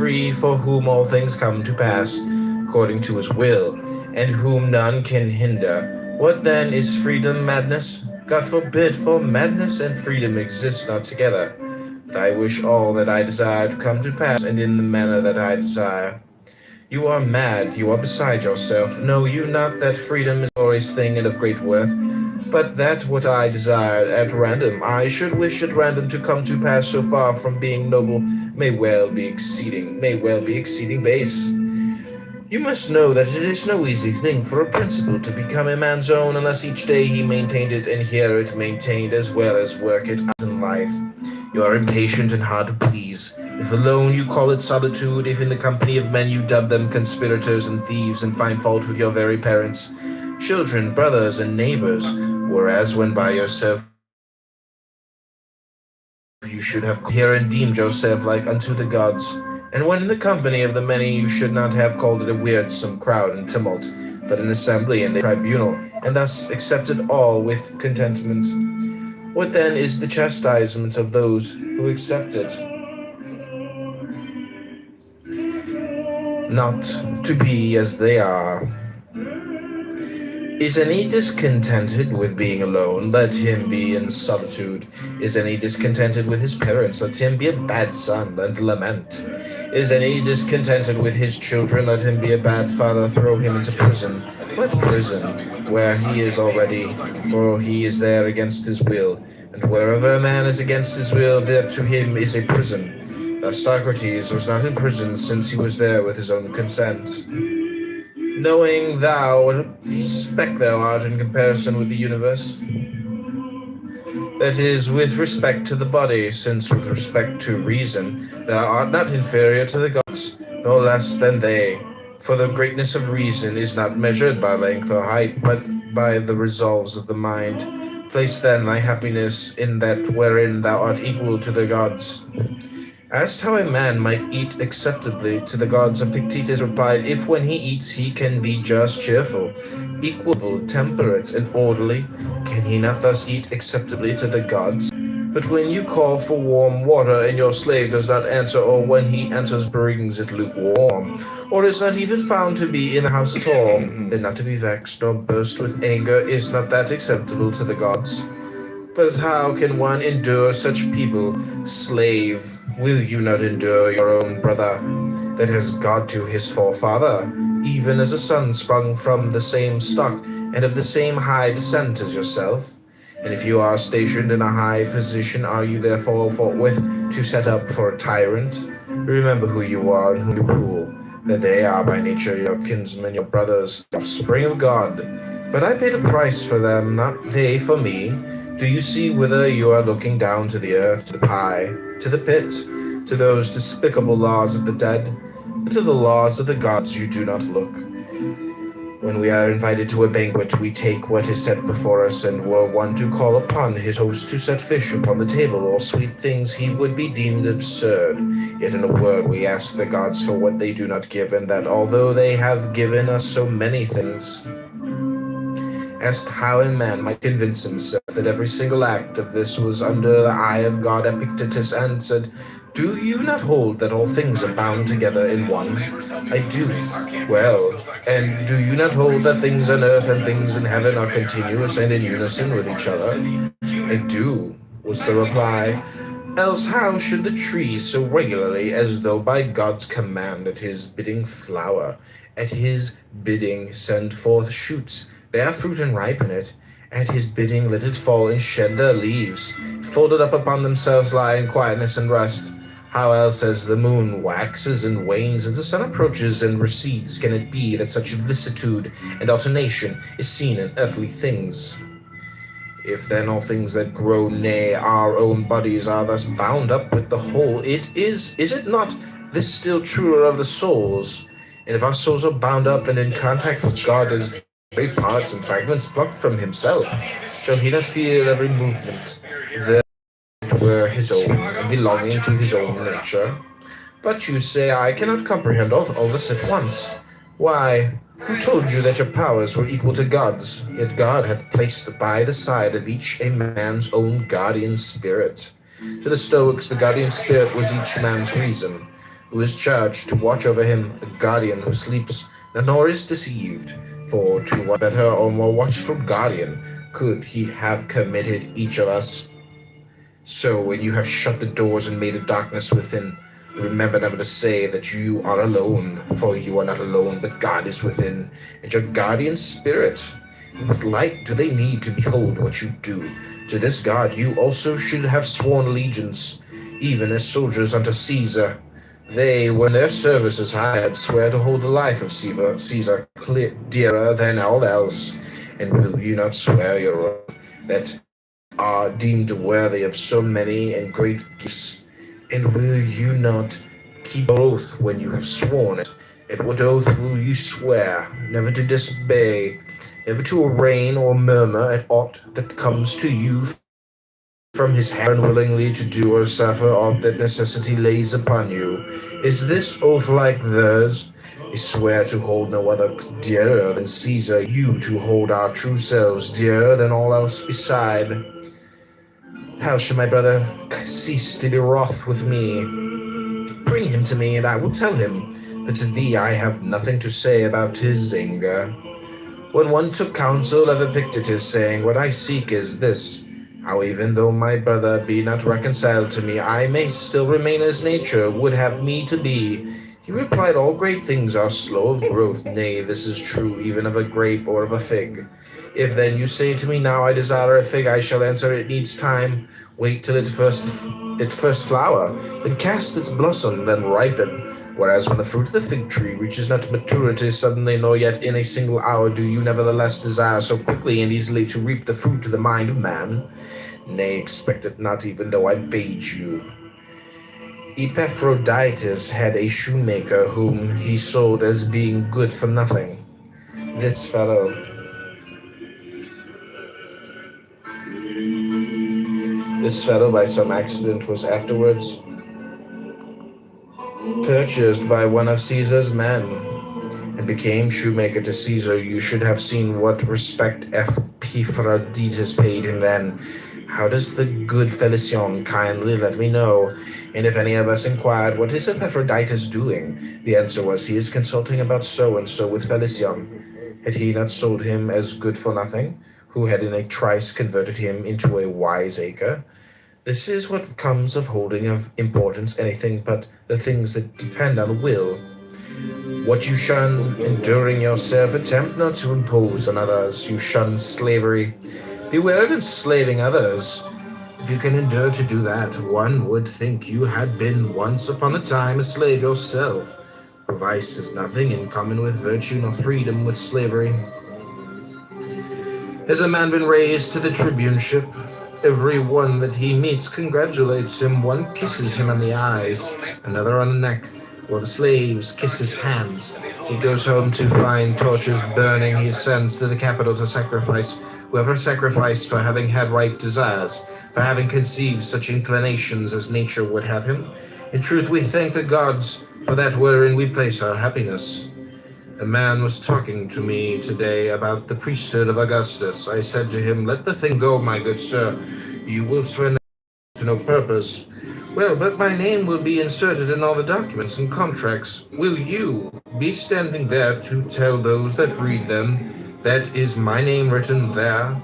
free, for whom all things come to pass, according to his will, and whom none can hinder. What then is freedom? Madness? God forbid, for madness and freedom exist not together. But I wish all that I desire to come to pass, and in the manner that I desire. You are mad, you are beside yourself. Know you not that freedom is a glorious thing and of great worth? But that what I desired at random, I should wish at random to come to pass, so far from being noble, may well be exceeding base. You must know that it is no easy thing for a principle to become a man's own, unless each day he maintained it, and hear it maintained, as well as work it out in life. You are impatient and hard to please. If alone, you call it solitude. If in the company of men, you dub them conspirators and thieves, and find fault with your very parents, children, brothers, and neighbors. Whereas when by yourself you should have here and deemed yourself like unto the gods. And when in the company of the many, you should not have called it a wearisome crowd and tumult, but an assembly and a tribunal, and thus accepted all with contentment. What then is the chastisement of those who accept it? Not to be as they are. Is any discontented with being alone? Let him be in solitude. Is any discontented with his parents? Let him be a bad son and lament. Is any discontented with his children? Let him be a bad father. Throw him into prison. What prison? Where he is already, for he is there against his will. And wherever a man is against his will, there to him is a prison. Thus Socrates was not in prison, since he was there with his own consent. Knowing thou what a speck thou art in comparison with the universe. That is, with respect to the body, since with respect to reason, thou art not inferior to the gods, nor less than they. For the greatness of reason is not measured by length or height, but by the resolves of the mind. Place then thy happiness in that wherein thou art equal to the gods. Asked how a man might eat acceptably to the gods, Epictetus replied, if when he eats he can be just, cheerful, equable, temperate, and orderly, can he not thus eat acceptably to the gods? But when you call for warm water, and your slave does not answer, or when he enters brings it lukewarm, or is not even found to be in the house at all, then not to be vexed nor burst with anger, is not that acceptable to the gods? But how can one endure such people? Slave, will you not endure your own brother, that has God to his forefather, even as a son sprung from the same stock, and of the same high descent as yourself? And if you are stationed in a high position, are you therefore forthwith to set up for a tyrant? Remember who you are and whom you rule, that they are by nature your kinsmen, your brothers, the offspring of God. But I paid a price for them, not they for me. Do you see whither you are looking? Down to the earth, to the pie, to the pit, to those despicable laws of the dead? But to the laws of the gods you do not look. When we are invited to a banquet, we take what is set before us, and were one to call upon his host to set fish upon the table or sweet things, he would be deemed absurd. Yet in a word, we ask the gods for what they do not give, and that although they have given us so many things, asked how a man might convince himself that every single act of this was under the eye of God, Epictetus answered, do you not hold that all things are bound together in one? I do. Well, and do you not hold that things on earth and things in heaven are continuous and in unison with each other? I do, was the reply. Else how should the trees so regularly, as though by God's command, at his bidding flower, at his bidding send forth shoots, bear fruit and ripen it, at his bidding let it fall and shed their leaves, folded up upon themselves lie in quietness and rest? How else, as the moon waxes and wanes, as the sun approaches and recedes, can it be that such vicissitude and alternation is seen in earthly things? If then all things that grow, nay, our own bodies, are thus bound up with the whole, is it not this still truer of the souls? And if our souls are bound up and in contact with God as great parts and fragments plucked from himself, shall he not feel every movement that were his own, and belonging to his own nature? But you say, I cannot comprehend all this at once. Why, who told you that your powers were equal to God's? Yet God hath placed by the side of each a man's own guardian spirit. To the Stoics, the guardian spirit was each man's reason. who is charged to watch over him, a guardian who sleeps nor is deceived. For to what better or more watchful guardian could he have committed each of us? So when you have shut the doors and made a darkness within, remember never to say that you are alone, for you are not alone, but God is within, and your guardian spirit. What light do they need to behold what you do? To this God you also should have sworn allegiance, even as soldiers unto Caesar. They, when their service is hired, swear to hold the life of Caesar dearer than all else. And will you not swear your oath that are deemed worthy of so many and great gifts? And will you not keep your oath when you have sworn it? And what oath will you swear? Never to disobey, never to arraign or murmur at aught that comes to you from his hand, unwillingly to do or suffer aught that necessity lays upon you. Is this oath like theirs? I swear to hold no other dearer than Caesar, you to hold our true selves dearer than all else beside. How shall my brother cease to be wroth with me? Bring him to me, and I will tell him, but to thee I have nothing to say about his anger. When one took counsel of Epictetus, saying, what I seek is this, how even though my brother be not reconciled to me, I may still remain as nature would have me to be. He replied, all great things are slow of growth. Nay, this is true even of a grape or of a fig. If then you say to me, now I desire a fig, I shall answer, it needs time. Wait till it first flower, then cast its blossom, then ripen. Whereas when the fruit of the fig tree reaches not maturity suddenly, nor yet in a single hour, do you nevertheless desire so quickly and easily to reap the fruit to the mind of man? Nay, expect it not, even though I bade you. Epaphroditus had a shoemaker whom he sold as being good for nothing. This fellow by some accident was afterwards purchased by one of Caesar's men, and became shoemaker to Caesar. You should have seen what respect Epaphroditus paid him then. How does the good Felicion kindly let me know? And if any of us inquired, what is Epaphroditus doing? The answer was, he is consulting about so-and-so with Felicion. Had he not sold him as good for nothing, who had in a trice converted him into a wiseacre? This is what comes of holding of importance anything but the things that depend on the will. What you shun, enduring yourself, attempt not to impose on others. You shun slavery. Beware of enslaving others. If you can endure to do that, one would think you had been once upon a time a slave yourself. For vice has nothing in common with virtue, nor freedom with slavery. Has a man been raised to the tribuneship? Every one that he meets congratulates him. One kisses him on the eyes, another on the neck, while the slaves kiss his hands. He goes home to find torches burning. He sends to the capital to sacrifice. Whoever sacrificed for having had right desires, for having conceived such inclinations as nature would have him. In truth, we thank the gods for that wherein we place our happiness. A man was talking to me today about the priesthood of Augustus. I said to him, let the thing go, my good sir. You will swear to no purpose. Well, but my name will be inserted in all the documents and contracts. Will you be standing there to tell those that read them, that is my name written there?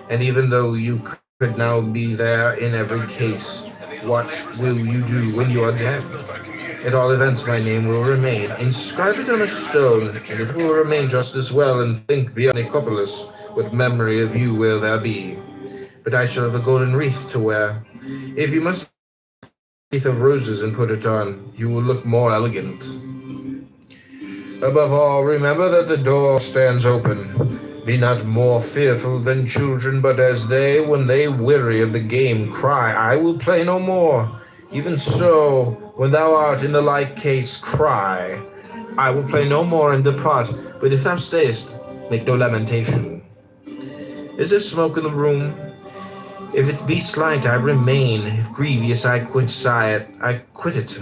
And even though you could now be there in every case, what will you do when you are dead? At all events, my name will remain. Inscribe it on a stone, and it will remain just as well, and think beyond Nicopolis what memory of you will there be. But I shall have a golden wreath to wear. If you must have a wreath of roses and put it on, you will look more elegant. Above all, remember that the door stands open. Be not more fearful than children, but as they, when they weary of the game, cry, I will play no more. Even so, when thou art in the like case, cry, I will play no more, and depart. But if thou stayest, make no lamentation. Is there smoke in the room? If it be slight, I remain. If grievous, I quit it.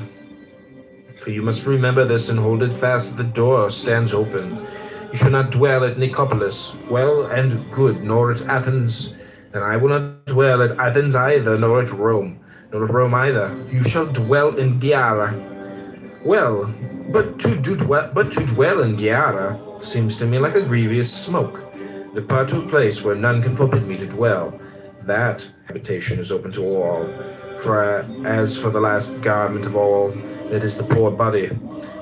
For you must remember this and hold it fast. The door stands open. You shall not dwell at Nicopolis, well and good, nor at Athens. And I will not dwell at Athens either, nor at Rome. Nor at Rome either. You shall dwell in Gyara. Well, but to dwell in Gyara seems to me like a grievous smoke. Depart to a place where none can forbid me to dwell. That habitation is open to all. For as for the last garment of all, it is the poor body.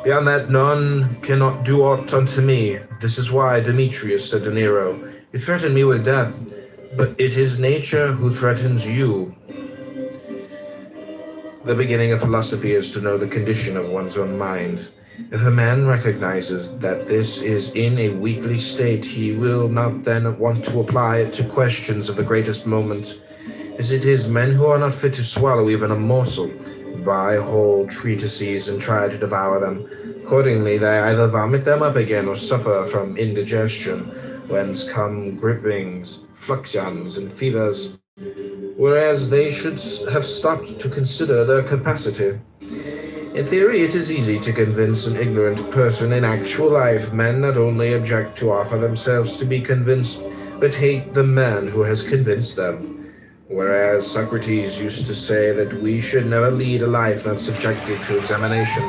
Beyond that, none cannot do aught unto me. This is why Demetrius said to Nero, "You threaten me with death, but it is nature who threatens you." The beginning of philosophy is to know the condition of one's own mind. If a man recognizes that this is in a weakly state, he will not then want to apply it to questions of the greatest moment. As it is, men who are not fit to swallow even a morsel buy whole treatises and try to devour them. Accordingly, they either vomit them up again or suffer from indigestion, whence come gripings, fluxions, and fevers, whereas they should have stopped to consider their capacity. In theory, it is easy to convince an ignorant person. In actual life, men not only object to offer themselves to be convinced, but hate the man who has convinced them. Whereas Socrates used to say that we should never lead a life not subjected to examination.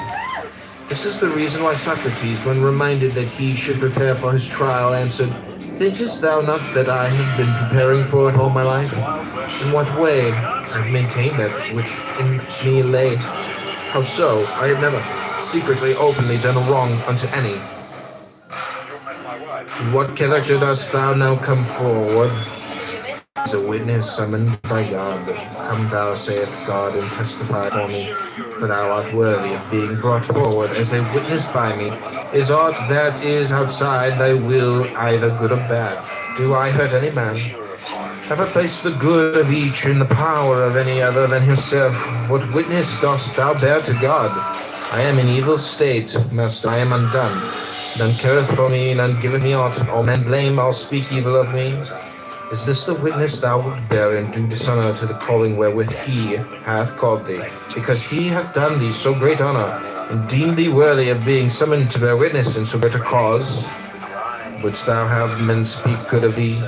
This is the reason why Socrates, when reminded that he should prepare for his trial, answered, "Thinkest thou not that I have been preparing for it all my life? In what way? I have maintained that which in me lay. How so? I have never secretly, openly done a wrong unto any. In what character dost thou now come forward? As a witness summoned by God. Come thou, saith God, and testify for me, for thou art worthy of being brought forward as a witness by me. Is aught that is outside thy will either good or bad? Do I hurt any man? Have I placed the good of each in the power of any other than himself? What witness dost thou bear to God? I am in evil state, master, I am undone. None careth for me, none giveth me aught. All men blame, all speak evil of me. Is this the witness thou wilt bear and do dishonor to the calling wherewith he hath called thee? Because he hath done thee so great honor, and deemed thee worthy of being summoned to bear witness in so great a cause? Wouldst thou have men speak good of thee?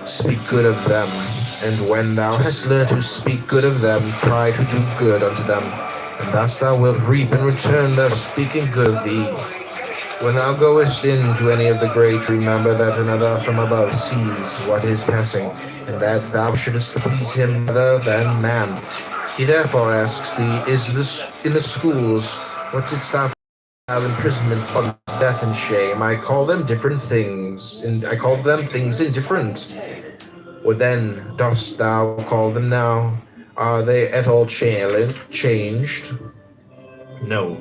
Speak good of them. And when thou hast learned to speak good of them, try to do good unto them. And thus thou wilt reap in return their speaking good of thee. When thou goest into any of the great, remember that another from above sees what is passing, and that thou shouldest please him rather than man. He therefore asks thee, is this in the schools? What didst thou have imprisonment, bonds, death, and shame? I call them different things, and I call them things indifferent. What then dost thou call them now? Are they at all changed? No.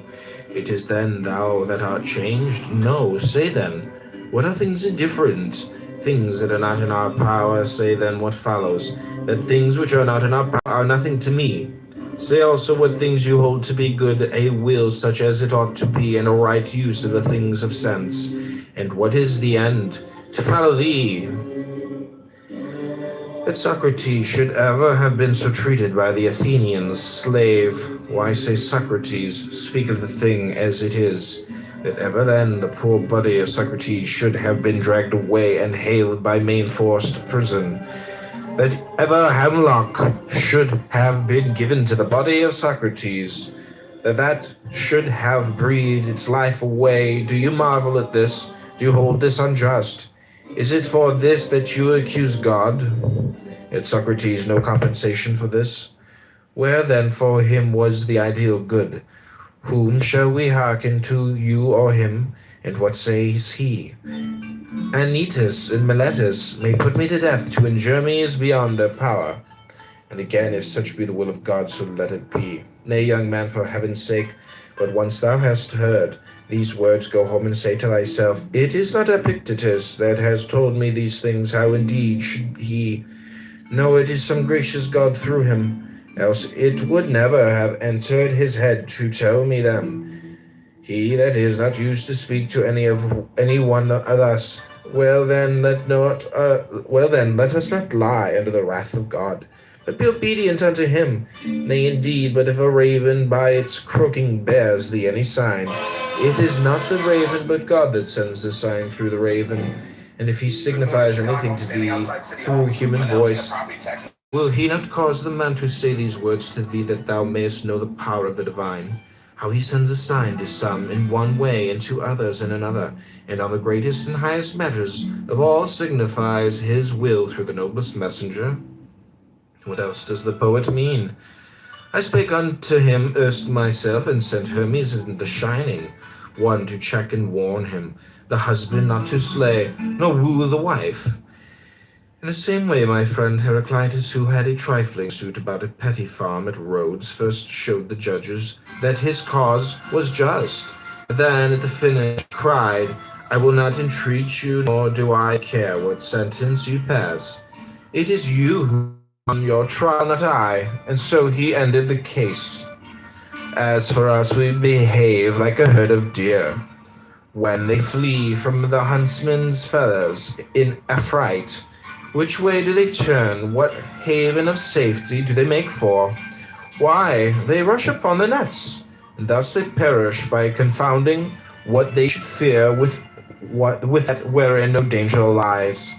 It is then thou that art changed? No. Say then, what are things indifferent? Things that are not in our power. Say then what follows, that things which are not in our power are nothing to me. Say also what things you hold to be good, a will such as it ought to be, and a right use of the things of sense. And what is the end? To follow thee. That Socrates should ever have been so treated by the Athenians, slave. Why say Socrates? Speak of the thing as it is. That ever then the poor body of Socrates should have been dragged away and haled by main force to prison. That ever hemlock should have been given to the body of Socrates. That should have breathed its life away. Do you marvel at this? Do you hold this unjust? Is it for this that you accuse God? Had Socrates no compensation for this? Where then for him was the ideal good? Whom shall we hearken to, you or him? And what says he? Anytus and Miletus may put me to death, to injure me is beyond their power. And again, if such be the will of God, so let it be. Nay, young man, for heaven's sake, but once thou hast heard these words, go home and say to thyself, it is not Epictetus that has told me these things, how indeed should he? No, it is some gracious God through him, else it would never have entered his head to tell me them. He that is not used to speak to any one thus, well then let us not lie under the wrath of God, but be obedient unto him. Nay, indeed, but if a raven by its croaking bears thee any sign, it is not the raven, but God that sends the sign through the raven. And if he signifies anything to thee through human voice, will he not cause the man to say these words to thee, that thou mayest know the power of the divine? how he sends a sign to some in one way and to others in another, and on the greatest and highest matters of all signifies his will through the noblest messenger? What else does the poet mean? I spake unto him erst myself, and sent Hermes in the shining, one to check and warn him, the husband not to slay, nor woo the wife. In the same way, my friend Heraclitus, who had a trifling suit about a petty farm at Rhodes, first showed the judges that his cause was just, but then at the finish cried, I will not entreat you, nor do I care what sentence you pass. It is you who are on your trial, not I. And so he ended the case. As for us, we behave like a herd of deer when they flee from the huntsman's feathers in affright. Which way do they turn? What haven of safety do they make for? Why, they rush upon the nets, and thus they perish by confounding what they should fear with that wherein no danger lies.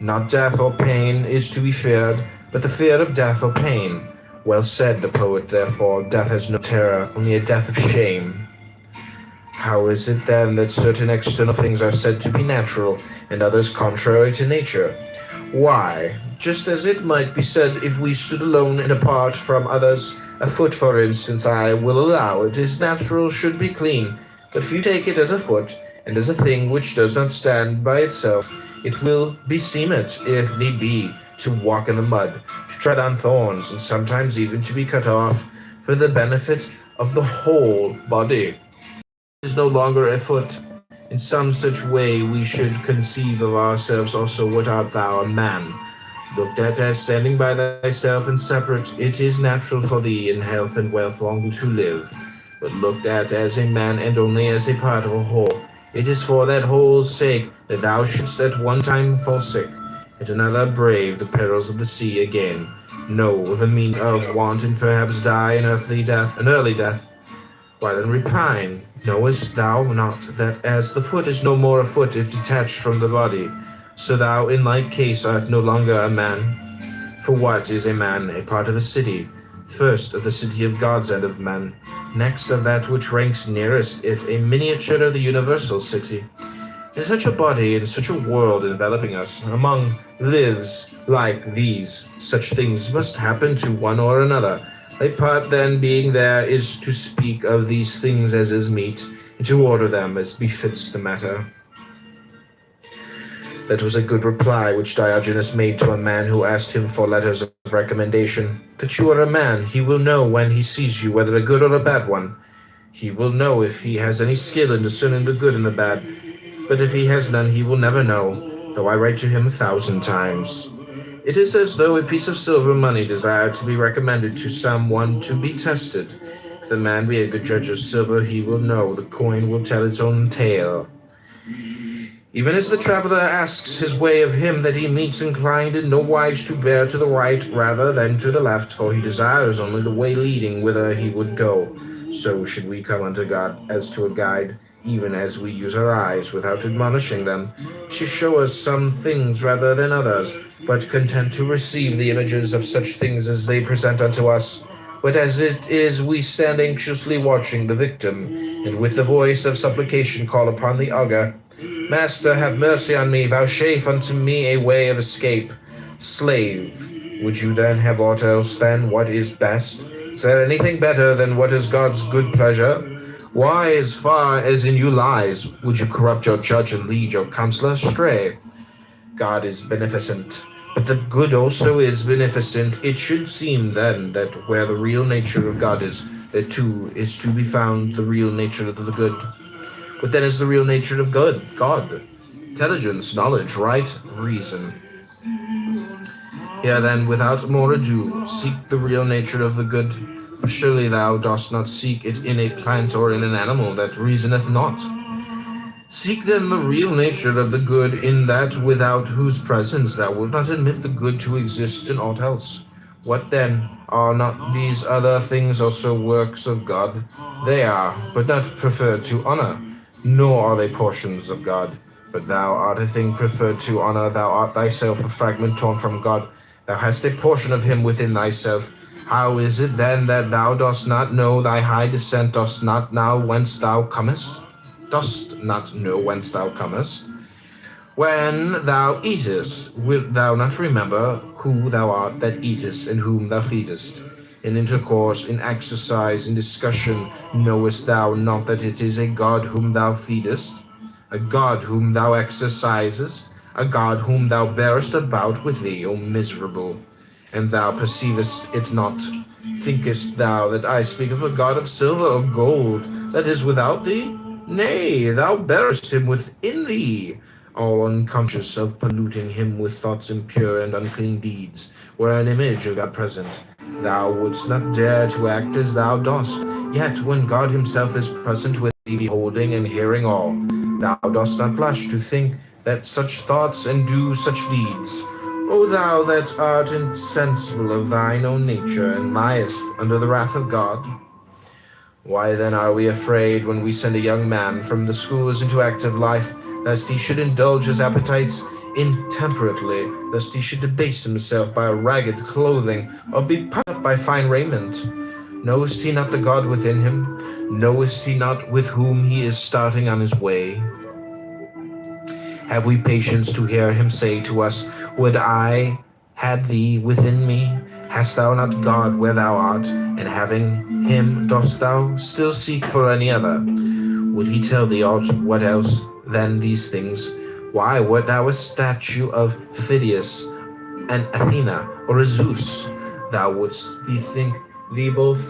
Not death or pain is to be feared, but the fear of death or pain. Well said the poet, therefore, death has no terror, only a death of shame. How is it then that certain external things are said to be natural, and others contrary to nature? Why, just as it might be said if we stood alone and apart from others, a foot, for instance, I will allow it is natural should be clean, but if you take it as a foot, and as a thing which does not stand by itself, it will beseem it, if need be, to walk in the mud, to tread on thorns, and sometimes even to be cut off for the benefit of the whole body. It is no longer a foot. In some such way we should conceive of ourselves also. What art thou? A man. Looked at as standing by thyself and separate, it is natural for thee in health and wealth long to live. But looked at as a man and only as a part of a whole, it is for that whole's sake that thou shouldst at one time fall sick, at another brave the perils of the sea again, know the meaning of want, and perhaps die an early death. Why then repine? Knowest thou not that as the foot is no more a foot if detached from the body, so thou in like case art no longer a man? For what is a man? A part of a city, first of the city of gods and of men, next of that which ranks nearest it, a miniature of the universal city. In such a body, in such a world enveloping us, among lives like these, such things must happen to one or another. Thy part then being there is to speak of these things as is meet, and to order them as befits the matter. That was a good reply which Diogenes made to a man who asked him for letters of recommendation. That you are a man, he will know when he sees you, whether a good or a bad one. He will know if he has any skill in discerning the good and the bad. But if he has none, he will never know, though I write to him 1,000 times. It is as though a piece of silver money desired to be recommended to some one to be tested. If the man be a good judge of silver, he will know the coin will tell its own tale. Even as the traveler asks his way of him that he meets, inclined in no wise to bear to the right rather than to the left, for he desires only the way leading whither he would go, so should we come unto God as to a guide, even as we use our eyes, without admonishing them, to show us some things rather than others, but content to receive the images of such things as they present unto us. But as it is, we stand anxiously watching the victim, and with the voice of supplication call upon the augur, Master, have mercy on me, vouchsafe unto me a way of escape. Slave, would you then have aught else than what is best? Is there anything better than what is God's good pleasure? Why, as far as in you lies, would you corrupt your judge and lead your counselor astray? God is beneficent, but the good also is beneficent. It should seem then that where the real nature of God is, there too is to be found the real nature of the good. What then is the real nature of God? Intelligence, knowledge, right, reason. Here then, without more ado, seek the real nature of the good. For surely thou dost not seek it in a plant or in an animal that reasoneth not. Seek then the real nature of the good in that without whose presence thou wilt not admit the good to exist in aught else. What then? Are not these other things also works of God? They are, but not preferred to honor, nor are they portions of God. But thou art a thing preferred to honor, thou art thyself a fragment torn from God. Thou hast a portion of him within thyself. How is it then that thou dost not know thy high descent, dost not know whence thou comest? Dost not know whence thou comest? When thou eatest, wilt thou not remember who thou art that eatest, and whom thou feedest? In intercourse, in exercise, in discussion, knowest thou not that it is a God whom thou feedest, a God whom thou exercisest, a God whom thou bearest about with thee, O miserable? And thou perceivest it not. Thinkest thou that I speak of a God of silver or gold that is without thee? Nay, thou bearest him within thee, all unconscious of polluting him with thoughts impure and unclean deeds, were an image of God present. Thou wouldst not dare to act as thou dost, yet when God himself is present with thee, beholding and hearing all, thou dost not blush to think that such thoughts and do such deeds. O thou that art insensible of thine own nature, and liest under the wrath of God, why then are we afraid when we send a young man from the schools into active life, lest he should indulge his appetites intemperately, lest he should debase himself by ragged clothing, or be puffed up by fine raiment? Knowest he not the God within him? Knowest he not with whom he is starting on his way? Have we patience to hear him say to us, Would I had thee within me? Hast thou not God where thou art, and having him dost thou still seek for any other? Would he tell thee aught what else than these things? Why wert thou a statue of Phidias, an Athena, or a Zeus? Thou wouldst bethink thee both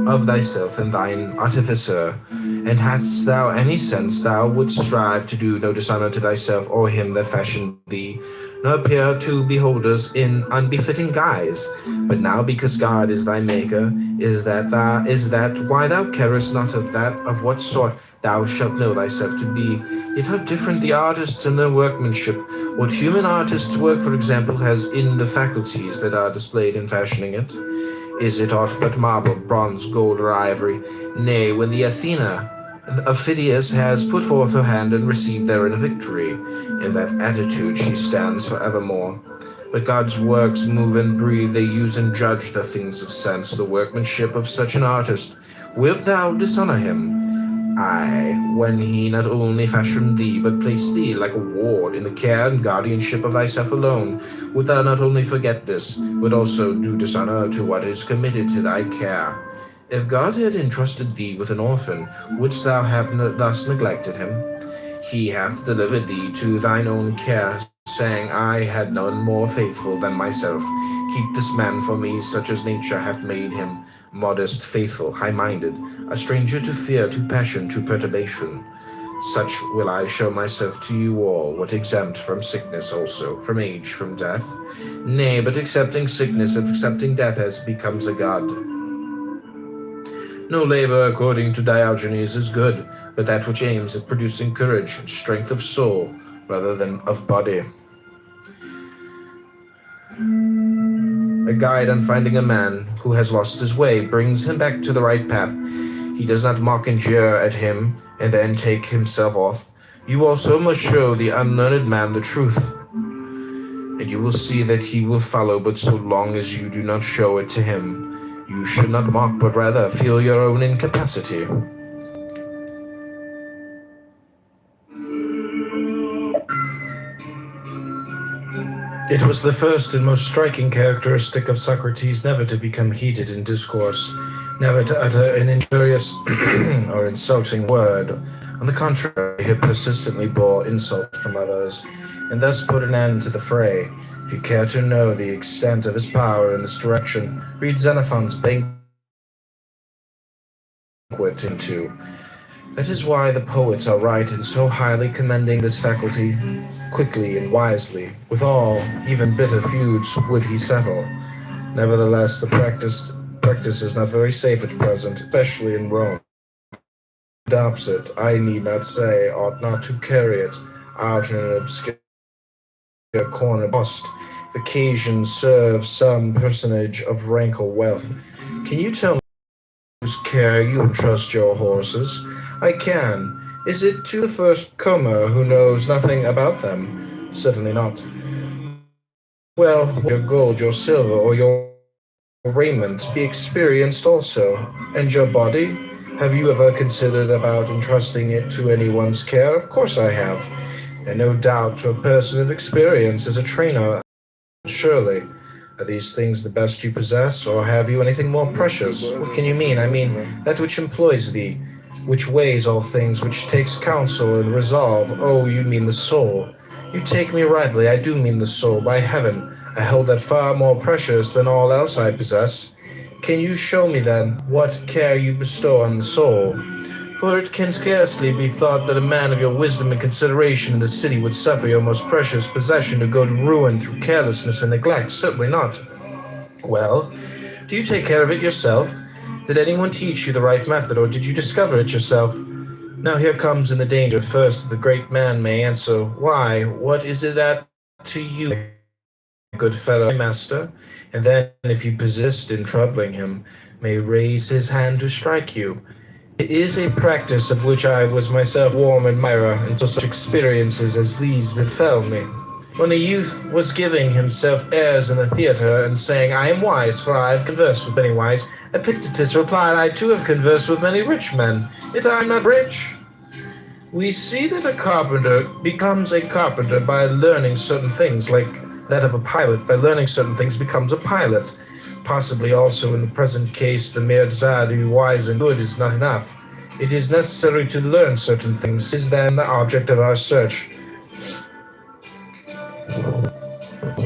of thyself and thine artificer. And hadst thou any sense, thou wouldst strive to do no dishonor to thyself or him that fashioned thee, nor appear to beholders in unbefitting guise. But now, because God is thy maker, is that why thou carest not of that of what sort thou shalt know thyself to be. Yet how different the artists and their workmanship. What human artists' work, for example, has in the faculties that are displayed in fashioning it. Is it aught but marble, bronze, gold, or ivory? Nay, when the Athena of Phidias has put forth her hand and received therein a victory, in that attitude she stands for evermore. But God's works move and breathe, they use and judge the things of sense, the workmanship of such an artist. Wilt thou dishonor him? Aye, when he not only fashioned thee, but placed thee like a ward in the care and guardianship of thyself alone, wilt thou not only forget this, but also do dishonor to what is committed to thy care? If God had entrusted thee with an orphan, wouldst thou have thus neglected him? He hath delivered thee to thine own care, saying, I had none more faithful than myself. Keep this man for me, such as nature hath made him, modest, faithful, high-minded, a stranger to fear, to passion, to perturbation. Such will I show myself to you all, what exempt from sickness also, from age, from death. Nay, but accepting sickness, accepting death as becomes a god. No labor, according to Diogenes, is good, but that which aims at producing courage and strength of soul rather than of body. A guide on finding a man who has lost his way brings him back to the right path. He does not mock and jeer at him and then take himself off. You also must show the unlearned man the truth, and you will see that he will follow, but so long as you do not show it to him. You should not mock, but rather feel your own incapacity. It was the first and most striking characteristic of Socrates never to become heated in discourse, never to utter an injurious or insulting word. On the contrary, he persistently bore insult from others, and thus put an end to the fray. If you care to know the extent of his power in this direction, read Xenophon's Banquet into. That is why the poets are right in so highly commending this faculty. Quickly and wisely, with all, even bitter feuds, would he settle. Nevertheless, the practice is not very safe at present, especially in Rome. Adopts it, I need not say, ought not to carry it out in an obscure corner post. If occasion serves some personage of rank or wealth, can you tell me whose care you entrust your horses? I can. Is it to the first comer who knows nothing about them? Certainly not. Well, your gold, your silver, or your raiment be experienced also. And your body? Have you ever considered about entrusting it to anyone's care? Of course I have. And no doubt to a person of experience as a trainer. Surely. Are these things the best you possess, or have you anything more precious? What can you mean? I mean, that which employs thee, which weighs all things, which takes counsel and resolve. Oh, you mean the soul. You take me rightly, I do mean the soul. By heaven, I hold that far more precious than all else I possess. Can you show me, then, what care you bestow on the soul? For it can scarcely be thought that a man of your wisdom and consideration in the city would suffer your most precious possession to go to ruin through carelessness and neglect. Certainly not. Well, do you take care of it yourself? Did anyone teach you the right method, or did you discover it yourself? Now here comes in the danger. First, the great man may answer, why, what is it that to you, good fellow, master? And then, if you persist in troubling him, may raise his hand to strike you. It is a practice of which I was myself warm admirer until such experiences as these befell me. When a youth was giving himself airs in the theatre and saying, I am wise, for I have conversed with many wise, Epictetus replied, I too have conversed with many rich men, yet I am not rich. We see that a carpenter becomes a carpenter by learning certain things, like that of a pilot. By learning certain things becomes a pilot. Possibly also in the present case, the mere desire to be wise and good is not enough. It is necessary to learn certain things. Is then the object of our search.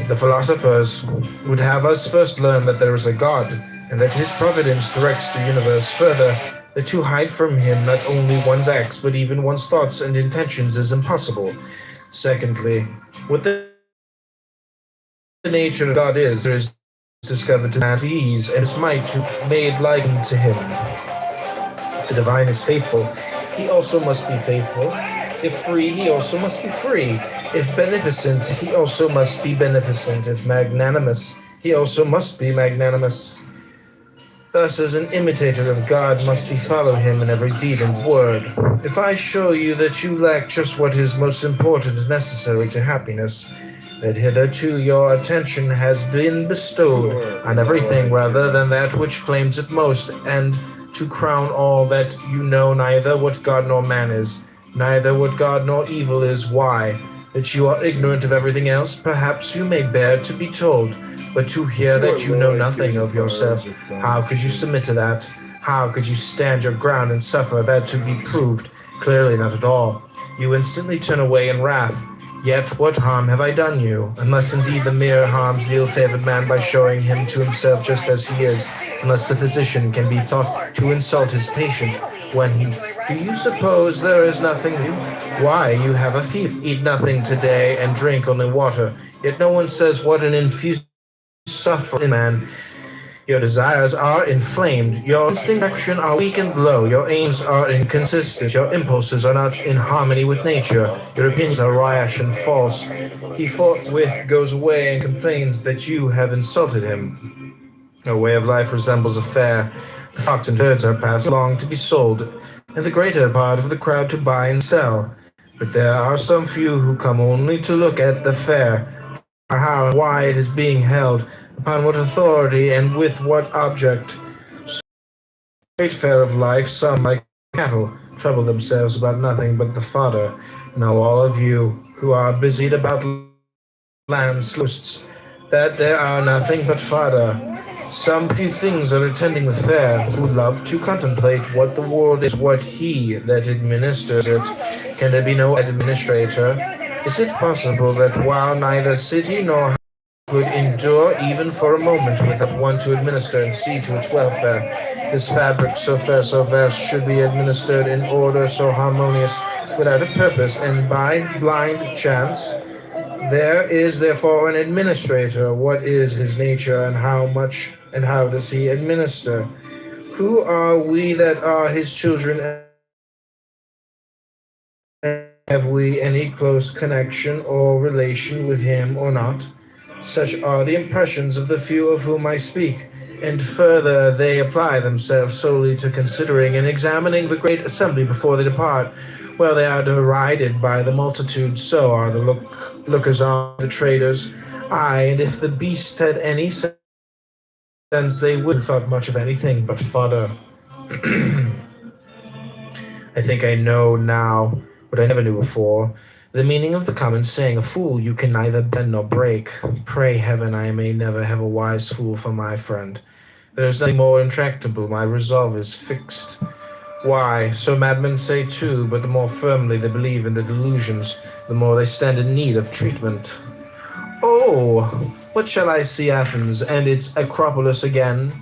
The philosophers would have us first learn that there is a God, and that his providence directs the universe. Further, that to hide from him not only one's acts, but even one's thoughts and intentions is impossible. Secondly, what the nature of God is, there is discovered to man's ease and his might made like to him. If the divine is faithful, he also must be faithful. If free, he also must be free. If beneficent, he also must be beneficent. If magnanimous, he also must be magnanimous. Thus, as an imitator of God, must he follow him in every deed and word. If I show you that you lack just what is most important and necessary to happiness, that hitherto your attention has been bestowed on everything rather than that which claims it most, and to crown all, that you know neither what God nor man is, neither what God nor evil is, why? That you are ignorant of everything else, perhaps you may bear to be told, but to hear that you know nothing of yourself, how could you submit to that? How could you stand your ground and suffer that to be proved? Clearly not at all. You instantly turn away in wrath. Yet what harm have I done you? Unless indeed the mere harms the ill-favored man by showing him to himself just as he is, unless the physician can be thought to insult his patient when he... Do you suppose there is nothing new? Why, you have a fever, eat nothing today and drink only water, yet no one says what an infused suffering man. Your desires are inflamed, your instincts are weak and low, your aims are inconsistent, your impulses are not in harmony with nature, your opinions are rash and false. He forthwith goes away and complains that you have insulted him. Your way of life resembles a fair. The flocks and herds are passed along to be sold, and the greater part of the crowd to buy and sell. But there are some few who come only to look at the fair, how and why it is being held, upon what authority and with what object. So, great fair of life, some, like cattle, trouble themselves about nothing but the fodder. Know all of you who are busied about lands, coasts, that there are nothing but fodder. Some few things are attending the fair, who love to contemplate what the world is, what he that administers it. Can there be no administrator? Is it possible that while neither city nor could endure even for a moment without one to administer and see to its welfare, this fabric so fair, so vast, should be administered in order so harmonious, without a purpose, and by blind chance? There is therefore an administrator. What is his nature, and how much and how does he administer? Who are we that are his children? Have we any close connection or relation with him or not? Such are the impressions of the few of whom I speak, and further they apply themselves solely to considering and examining the great assembly before they depart. While they are derided by the multitude, so are the lookers on, the traders, Aye, and if the beast had any sense, they wouldn't have thought much of anything but fodder. I think I know now what I never knew before. The meaning of the common saying, a fool you can neither bend nor break. Pray heaven I may never have a wise fool for my friend. There is nothing more intractable, my resolve is fixed. Why, so madmen say too, but the more firmly they believe in their delusions, the more they stand in need of treatment. Oh, what shall I see Athens and its Acropolis again?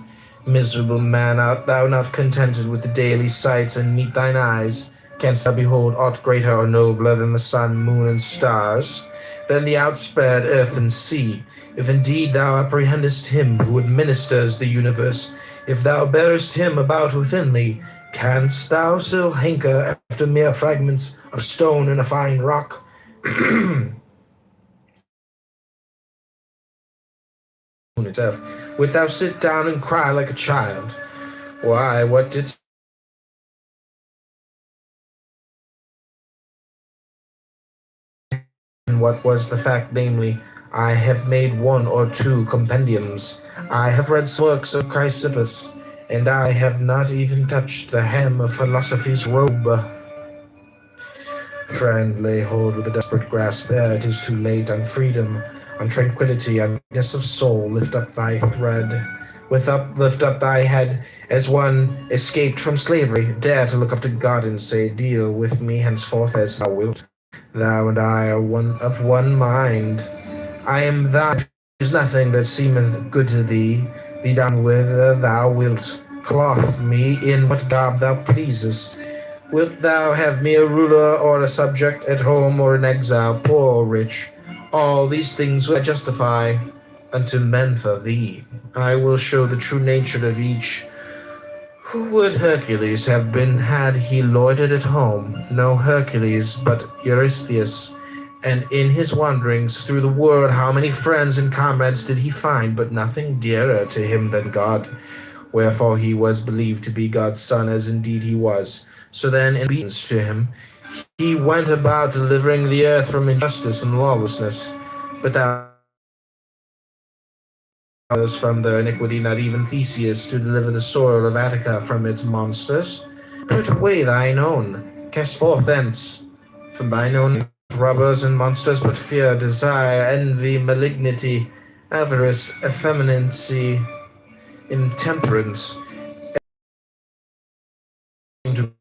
Miserable man, art thou not contented with the daily sights and meet thine eyes? Canst thou behold aught greater or nobler than the sun, moon, and stars? Than the outspread earth and sea? If indeed thou apprehendest him who administers the universe, if thou bearest him about within thee, canst thou still hanker after mere fragments of stone and a fine rock? Itself, wilt thou sit down and cry like a child? Why, what didst and what was the fact, namely, I have made one or two compendiums. I have read some works of Chrysippus, and I have not even touched the hem of philosophy's robe. Friend, lay hold with a desperate grasp ere it is too late on freedom, on tranquility, on weakness of soul. Lift up thy thread. Lift up thy head as one escaped from slavery. Dare to look up to God and say, deal with me henceforth as thou wilt. Thou and I are of one mind. I am thine. Is nothing that seemeth good to thee. Be done with, thou wilt. Clothe me in what garb thou pleasest. Wilt thou have me a ruler or a subject, at home or in exile, poor or rich? All these things will I justify unto men for thee. I will show the true nature of each. Who would Hercules have been had he loitered at home? No Hercules, but Eurystheus. And in his wanderings through the world, how many friends and comrades did he find, but nothing dearer to him than God? Wherefore he was believed to be God's son, as indeed he was. So then, in obedience to him, he went about delivering the earth from injustice and lawlessness. But thou others from their iniquity, not even Theseus to deliver the soil of Attica from its monsters. Put away thine own, cast forth thence. From thine own robbers and monsters but fear, desire, envy, malignity, avarice, effeminacy, intemperance, to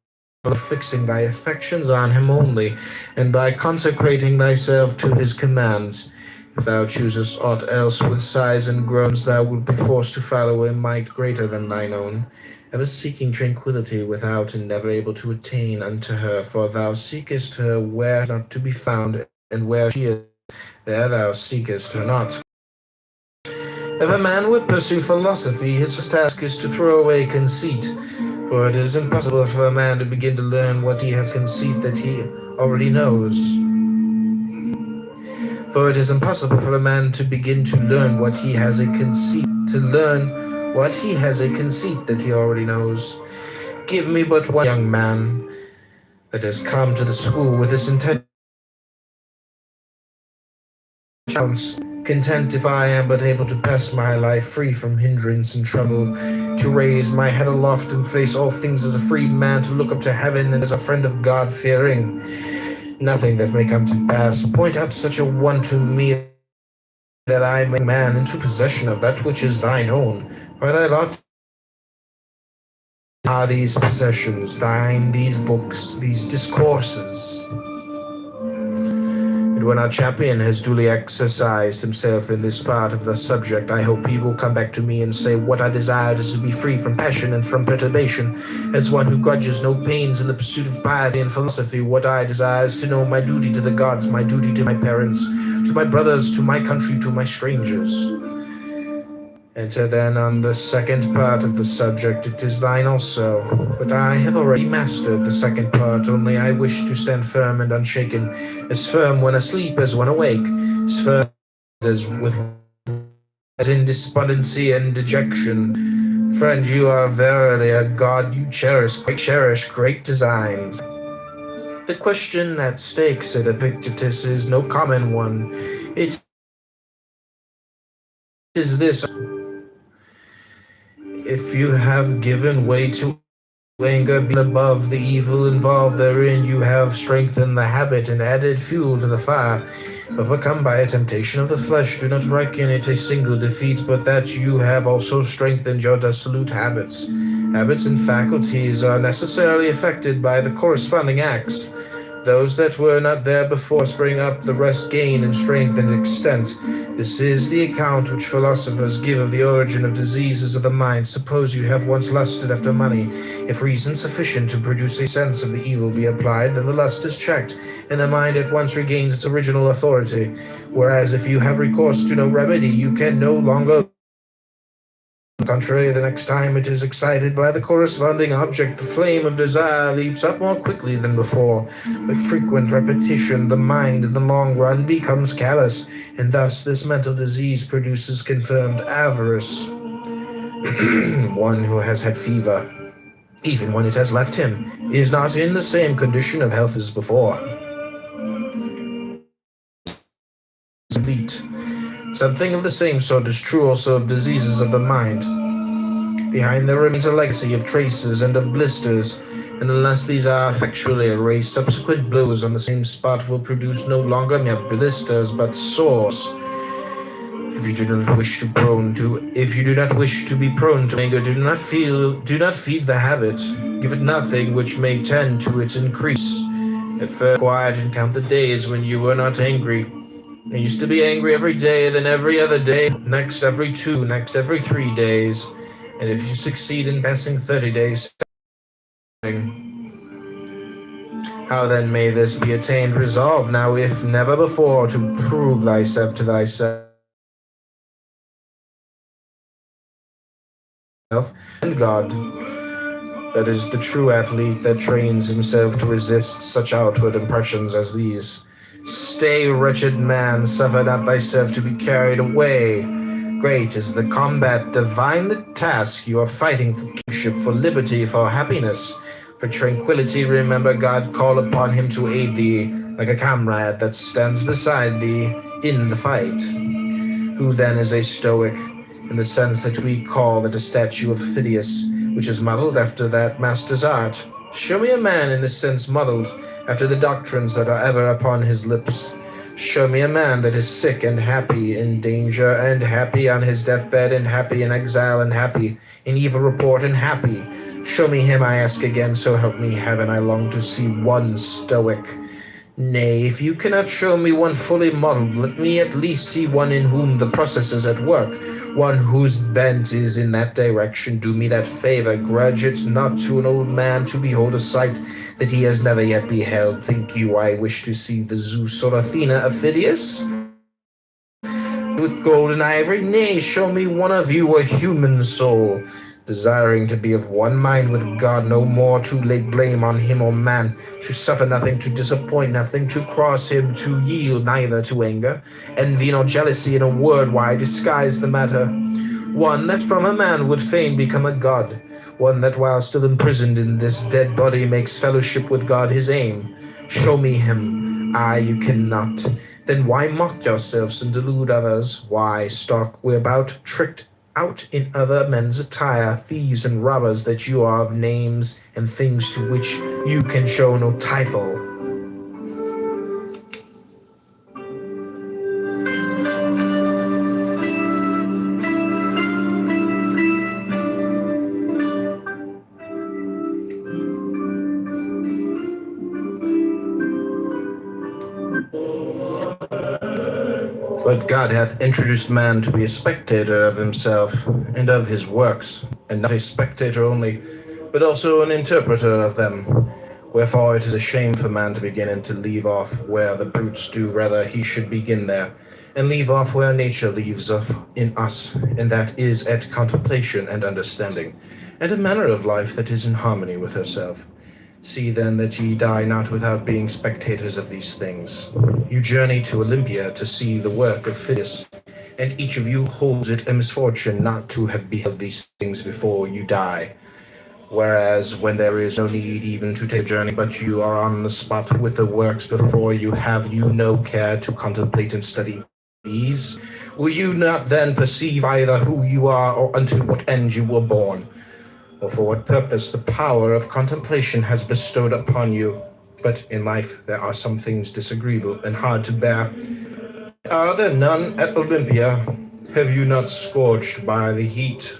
fixing thy affections on him only, and by consecrating thyself to his commands. If thou choosest aught else with sighs and groans, thou wilt be forced to follow a might greater than thine own, ever seeking tranquillity without and never able to attain unto her, for thou seekest her where not to be found, and where she is, there thou seekest her not. If a man would pursue philosophy, his first task is to throw away conceit, for it is impossible for a man to begin to learn what he has conceit that he already knows. For it is impossible for a man to begin to learn what he has a conceit, that he already knows. Give me but one young man that has come to the school with this intention, content if I am but able to pass my life free from hindrance and trouble, to raise my head aloft and face all things as a free man, to look up to heaven and as a friend of God fearing. Nothing that may come to pass. Point out such a one to me, that I may man into possession of that which is thine own. For thy lot are these possessions, thine, these books, these discourses. And when our champion has duly exercised himself in this part of the subject, I hope he will come back to me and say, what I desired is to be free from passion and from perturbation, as one who grudges no pains in the pursuit of piety and philosophy. What I desire is to know my duty to the gods, my duty to my parents, to my brothers, to my country, to my strangers. Enter then on the second part of the subject. It is thine also, but I have already mastered the second part, only I wish to stand firm and unshaken, as firm when asleep as when awake, as firm as in despondency and dejection. Friend, you are verily a god, you cherish great designs. The question at stake, said Epictetus, is no common one. It is this: if you have given way to anger, being above the evil involved therein, you have strengthened the habit and added fuel to the fire. If overcome by a temptation of the flesh, do not reckon it a single defeat, but that you have also strengthened your dissolute habits. Habits and faculties are necessarily affected by the corresponding acts. Those that were not there before spring up, the rest gain in strength and extent. This is the account which philosophers give of the origin of diseases of the mind. Suppose you have once lusted after money. If reason sufficient to produce a sense of the evil be applied, then the lust is checked, and the mind at once regains its original authority. Whereas if you have recourse to no remedy, you can no longer. On the contrary, the next time it is excited by the corresponding object, the flame of desire leaps up more quickly than before. By frequent repetition, the mind in the long run becomes callous, and thus this mental disease produces confirmed avarice. One who has had fever, even when it has left him, is not in the same condition of health as before. Something of the same sort is true also of diseases of the mind. Behind there remains a legacy of traces and of blisters, and unless these are effectually erased, subsequent blows on the same spot will produce no longer mere blisters but sores. If you do not wish to be prone to anger, do not feed the habit. Give it nothing which may tend to its increase. At first, quiet and count the days when you were not angry. I used to be angry every day, then every other day, next every 2, next every 3 days. And if you succeed in passing 30 days, how then may this be attained? Resolve now, if never before, to prove thyself to thyself and God. That is the true athlete that trains himself to resist such outward impressions as these. Stay, wretched man, suffer not thyself to be carried away. Great is the combat, divine the task. You are fighting for kingship, for liberty, for happiness, for tranquility. Remember God, call upon him to aid thee, like a comrade that stands beside thee in the fight. Who then is a Stoic, in the sense that we call that a statue of Phidias, which is modeled after that master's art? Show me a man in this sense modeled after the doctrines that are ever upon his lips. Show me a man that is sick and happy in danger, and happy on his deathbed, and happy in exile, and happy in evil report, and happy. Show me him, I ask again, so help me heaven, I long to see one Stoic. Nay, if you cannot show me one fully modeled, let me at least see one in whom the process is at work, one whose bent is in that direction. Do me that favor, grudge it not to an old man to behold a sight that he has never yet beheld. Think you I wish to see the Zeus or Athena of Phidias? With gold and ivory? Nay, show me one of you a human soul, desiring to be of one mind with God, no more to lay blame on him or man, to suffer nothing, to disappoint nothing, to cross him, to yield neither to anger, envy, nor jealousy. In a word, why disguise the matter? One that from a man would fain become a god, one that while still imprisoned in this dead body makes fellowship with God his aim. Show me him. You cannot. Then why mock yourselves and delude others? Why stalk about, tricked out in other men's attire, thieves and robbers that you are, of names and things to which you can show no title? But God hath introduced man to be a spectator of himself and of his works, and not a spectator only, but also an interpreter of them. Wherefore it is a shame for man to begin and to leave off where the brutes do. Rather he should begin there, and leave off where nature leaves off in us, and that is at contemplation and understanding, and a manner of life that is in harmony with herself. See then that ye die not without being spectators of these things. You journey to Olympia to see the work of Phidias, and each of you holds it a misfortune not to have beheld these things before you die. Whereas when there is no need even to take a journey, but you are on the spot with the works before you, have you no care to contemplate and study these, Will you not then perceive either who you are or unto what end you were born, or for what purpose the power of contemplation has bestowed upon you? But in life there are some things disagreeable and hard to bear. Are there none at Olympia? Have you not scorched by the heat?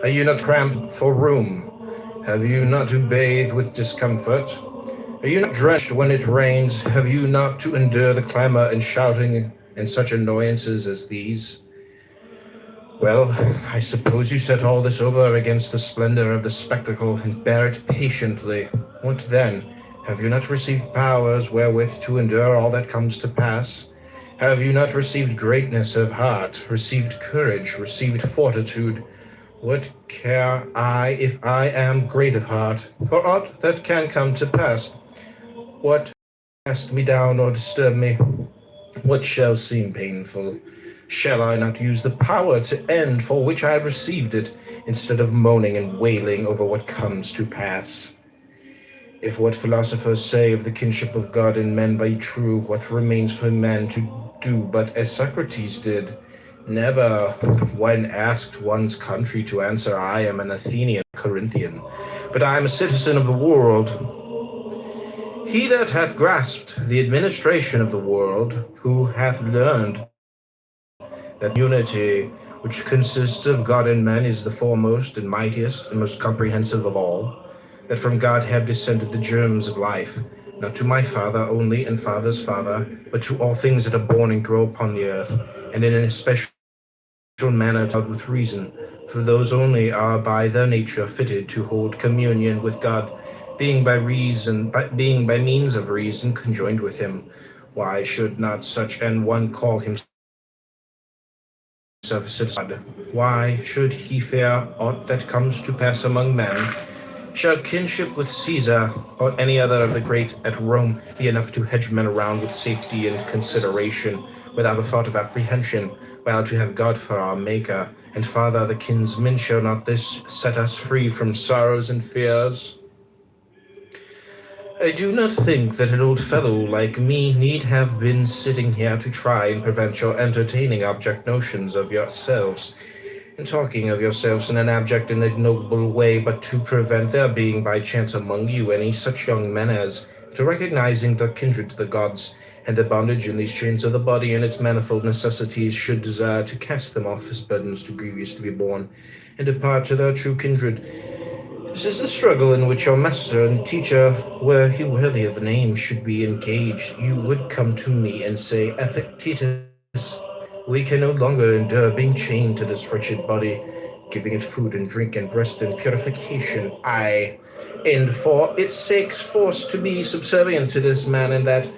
Are you not cramped for room? Have you not to bathe with discomfort? Are you not drenched when it rains? Have you not to endure the clamor and shouting and such annoyances as these? Well, I suppose you set all this over against the splendor of the spectacle and bear it patiently. What then? Have you not received powers wherewith to endure all that comes to pass? Have you not received greatness of heart, received courage, received fortitude? What care I if I am great of heart, for aught that can come to pass? What cast me down or disturb me? What shall seem painful? Shall I not use the power to end for which I received it, instead of moaning and wailing over what comes to pass? If what philosophers say of the kinship of God and men be true, what remains for man to do but as Socrates did? Never, when asked one's country, to answer, I am an Athenian, Corinthian, but I am a citizen of the world. He that hath grasped the administration of the world, who hath learned that unity which consists of God and men is the foremost and mightiest and most comprehensive of all, that from God have descended the germs of life, not to my father only and father's father, but to all things that are born and grow upon the earth, and in an especial manner endowed with reason, for those only are by their nature fitted to hold communion with God, being by means of reason conjoined with him. Why should not such an one call himself a citizen? Why should he fear aught that comes to pass among men? Shall kinship with Caesar or any other of the great at Rome be enough to hedge men around with safety and consideration, without a thought of apprehension, while to have God for our Maker and Father the kinsman, shall not this set us free from sorrows and fears? I do not think that an old fellow like me need have been sitting here to try and prevent your entertaining object notions of yourselves, and talking of yourselves in an abject and ignoble way, but to prevent there being by chance among you any such young men as, after recognizing the kindred to the gods, and the bondage in these chains of the body and its manifold necessities, should desire to cast them off as burdens too grievous to be borne, and depart to their true kindred. This is the struggle in which your master and teacher, were he worthy of the name, should be engaged. You would come to me and say, Epictetus, we can no longer endure being chained to this wretched body, giving it food and drink and rest and purification, aye, and for its sake's forced to be subservient to this man and that.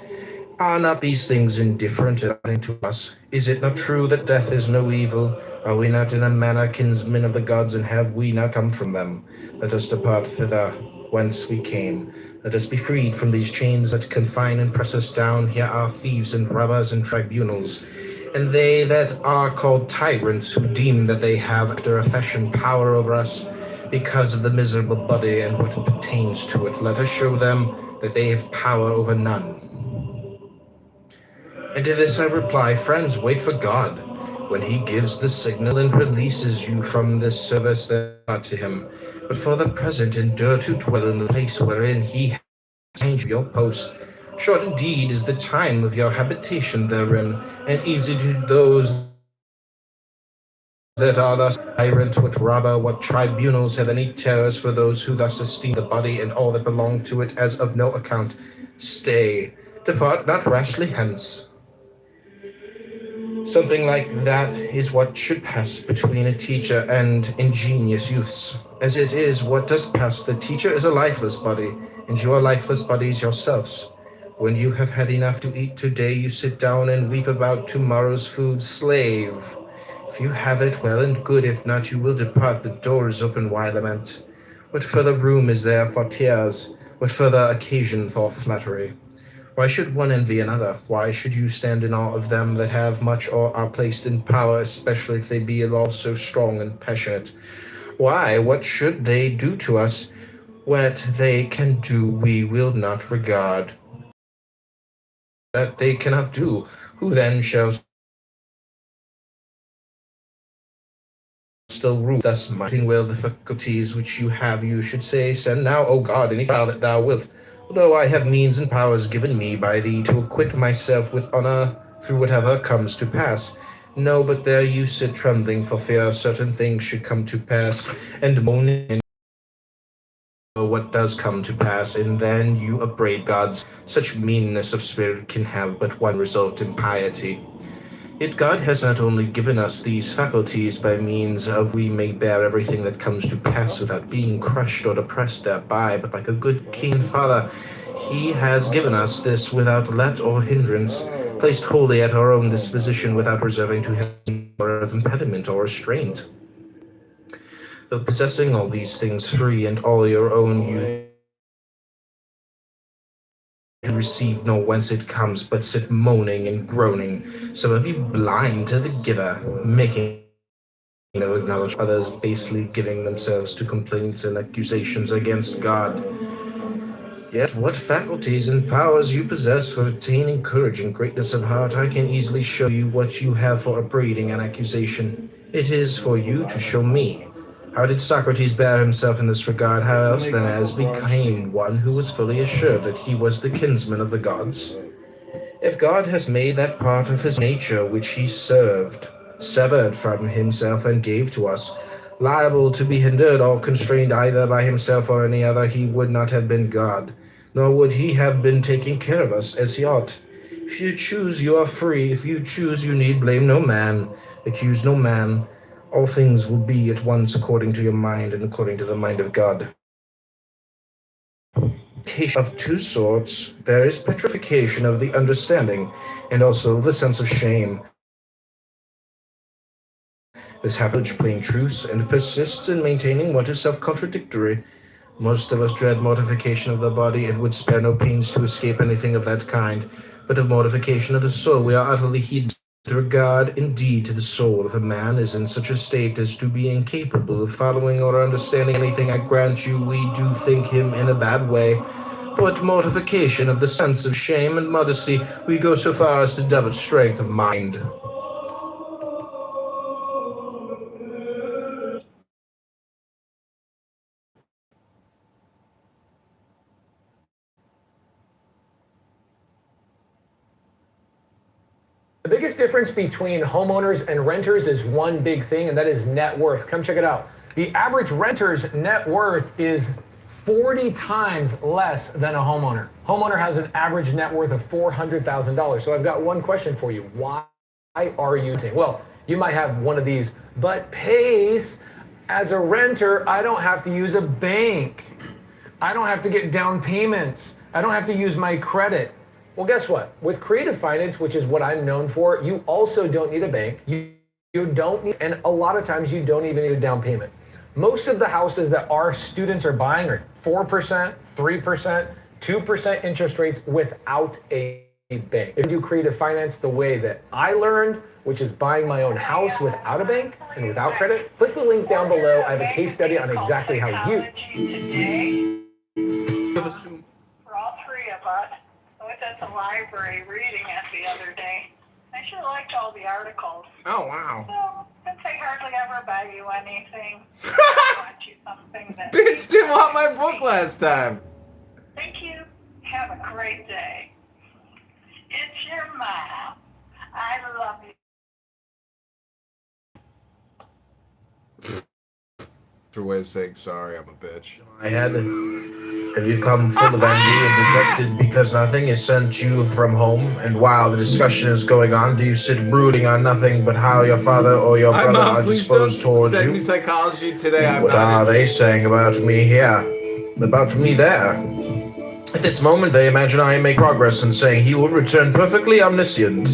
Are not these things indifferent to us? Is it not true that death is no evil? Are we not in a manner kinsmen of the gods, and have we not come from them? Let us depart thither whence we came. Let us be freed from these chains that confine and press us down. Here are thieves and robbers and tribunals, and they that are called tyrants, who deem that they have after a fashion power over us, because of the miserable body and what pertains to it. Let us show them that they have power over none. And to this I reply, friends, wait for God. When he gives the signal and releases you from this service, then not to him. But for the present endure to dwell in the place wherein he has assigned you your post. Short indeed is the time of your habitation therein, and easy to those that are thus tyrant, what robber, what tribunals have any terrors for those who thus esteem the body and all that belong to it as of no account. Stay, depart not rashly hence. Something like that is what should pass between a teacher and ingenious youths. As it is, what does pass? The teacher is a lifeless body, and you are lifeless bodies yourselves. When you have had enough to eat today, you sit down and weep about tomorrow's food. Slave! If you have it, well and good. If not, you will depart. The door is open. Why lament? What further room is there for tears? What further occasion for flattery? Why should one envy another? Why should you stand in awe of them that have much or are placed in power, especially if they be at all so strong and passionate? Why, what should they do to us? What they can do we will not regard. That they cannot do, who then shall still rule, thus mighting well the faculties which you have, you should say, send now, O God, any trial that thou wilt. Although I have means and powers given me by thee to acquit myself with honor through whatever comes to pass. No, but there you sit trembling for fear certain things should come to pass, and moaning what does come to pass, and then you upbraid gods. Such meanness of spirit can have but one result, impiety. Yet God has not only given us these faculties by means of we may bear everything that comes to pass without being crushed or depressed thereby, but like a good king and father, he has given us this without let or hindrance, placed wholly at our own disposition without reserving to him or of impediment or restraint. Though possessing all these things free and all your own, you to receive nor whence it comes, but sit moaning and groaning, some of you blind to the giver, making no acknowledge others basely giving themselves to complaints and accusations against God. Yet what faculties and powers you possess for attaining courage and greatness of heart, I can easily show you what you have for upbraiding and accusation. It is for you to show me. How did Socrates bear himself in this regard? How else than as became one who was fully assured that he was the kinsman of the gods? If God has made that part of his nature which he served, severed from himself and gave to us, liable to be hindered or constrained either by himself or any other, he would not have been God, nor would he have been taking care of us as he ought. If you choose, you are free. If you choose, you need blame no man, accuse no man. All things will be at once according to your mind and according to the mind of God. Of two sorts, there is petrification of the understanding, and also the sense of shame. This happens plain truths and persists in maintaining what is self-contradictory. Most of us dread mortification of the body and would spare no pains to escape anything of that kind, but of mortification of the soul we are utterly heedless. The regard, indeed, to the soul of a man is in such a state as to be incapable of following or understanding anything. I grant you, we do think him in a bad way, but mortification of the sense of shame and modesty, we go so far as to double strength of mind. The biggest difference between homeowners and renters is one big thing, and that is net worth. Come check it out. The average renter's net worth is 40 times less than a homeowner. Homeowner has an average net worth of $400,000. So I've got one question for you. Why are you renting? Well, you might have one of these, but Pace, as a renter, I don't have to use a bank. I don't have to get down payments. I don't have to use my credit. Well, guess what? With creative finance, which is what I'm known for, you also don't need a bank. You don't need, and a lot of times you don't even need a down payment. Most of the houses that our students are buying are 4%, 3%, 2% interest rates without a bank. If you do creative finance the way that I learned, which is buying my own house without a bank and without credit, click the link down below. I have a case study on exactly how you. For all three of us. I was at the library reading it the other day. I sure liked all the articles. Oh, wow. So, since they hardly ever buy you anything, I want you something that... Bitch didn't want my book last time. Thank you. Have a great day. It's your mom. I love you. Her way of saying sorry, I'm a bitch. I had. Have you come full of anger and dejected because nothing is sent you from home? And while the discussion is going on, do you sit brooding on nothing but how your father or your brother are disposed towards send you? me psychology today. What are they saying about me here? About me there? At this moment, they imagine I make progress in saying he will return perfectly omniscient.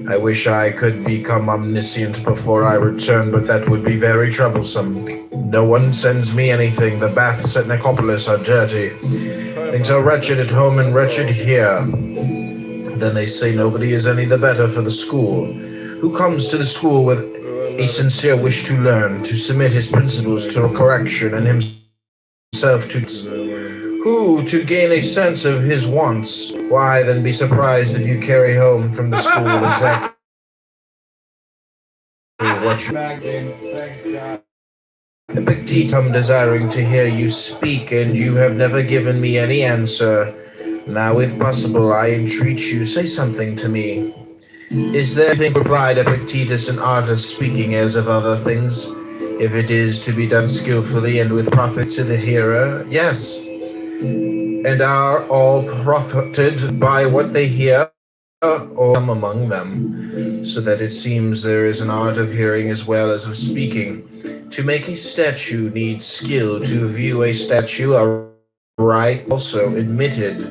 I wish I could become omniscient before I return, but that would be very troublesome. No one sends me anything. The baths at Nicopolis are dirty. Things are wretched at home and wretched here. Then they say nobody is any the better for the school. Who comes to the school with a sincere wish to learn, to submit his principles to correction and himself to... Who, to gain a sense of his wants? Why, then be surprised if you carry home from the school exactly what you Magazine. Thanks, God. Epictetus, I'm desiring to hear you speak, and you have never given me any answer. Now, if possible, I entreat you, say something to me. Is there anything, replied Epictetus, an art of speaking as of other things? If it is to be done skillfully and with profit to the hearer, yes. And are all profited by what they hear, or some among them? So that it seems there is an art of hearing as well as of speaking. To make a statue needs skill, to view a statue aright also admitted.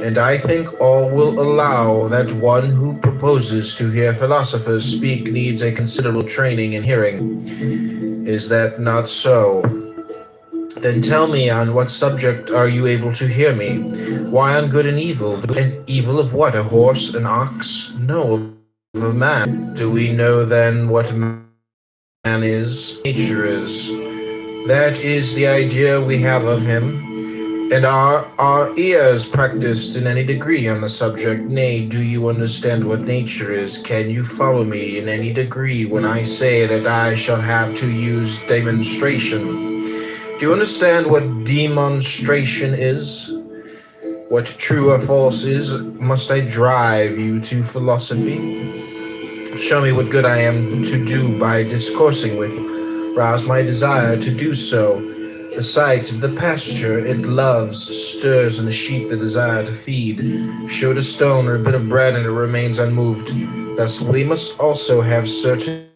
And I think all will allow that one who proposes to hear philosophers speak needs a considerable training in hearing. Is that not so? Then tell me, on what subject are you able to hear me? Why on good and evil? And evil of what? A horse, an ox? No, of a man. Do we know then what man is? Nature is. That is the idea we have of him. And are our ears practiced in any degree on the subject? Nay, do you understand what nature is? Can you follow me in any degree when I say that I shall have to use demonstration? Do you understand what demonstration is? What true or false is? Must I drive you to philosophy? Show me what good I am to do by discoursing with you. Rouse my desire to do so. The sight of the pasture it loves stirs in the sheep the desire to feed. Show it a stone or a bit of bread and it remains unmoved. Thus we must also have certain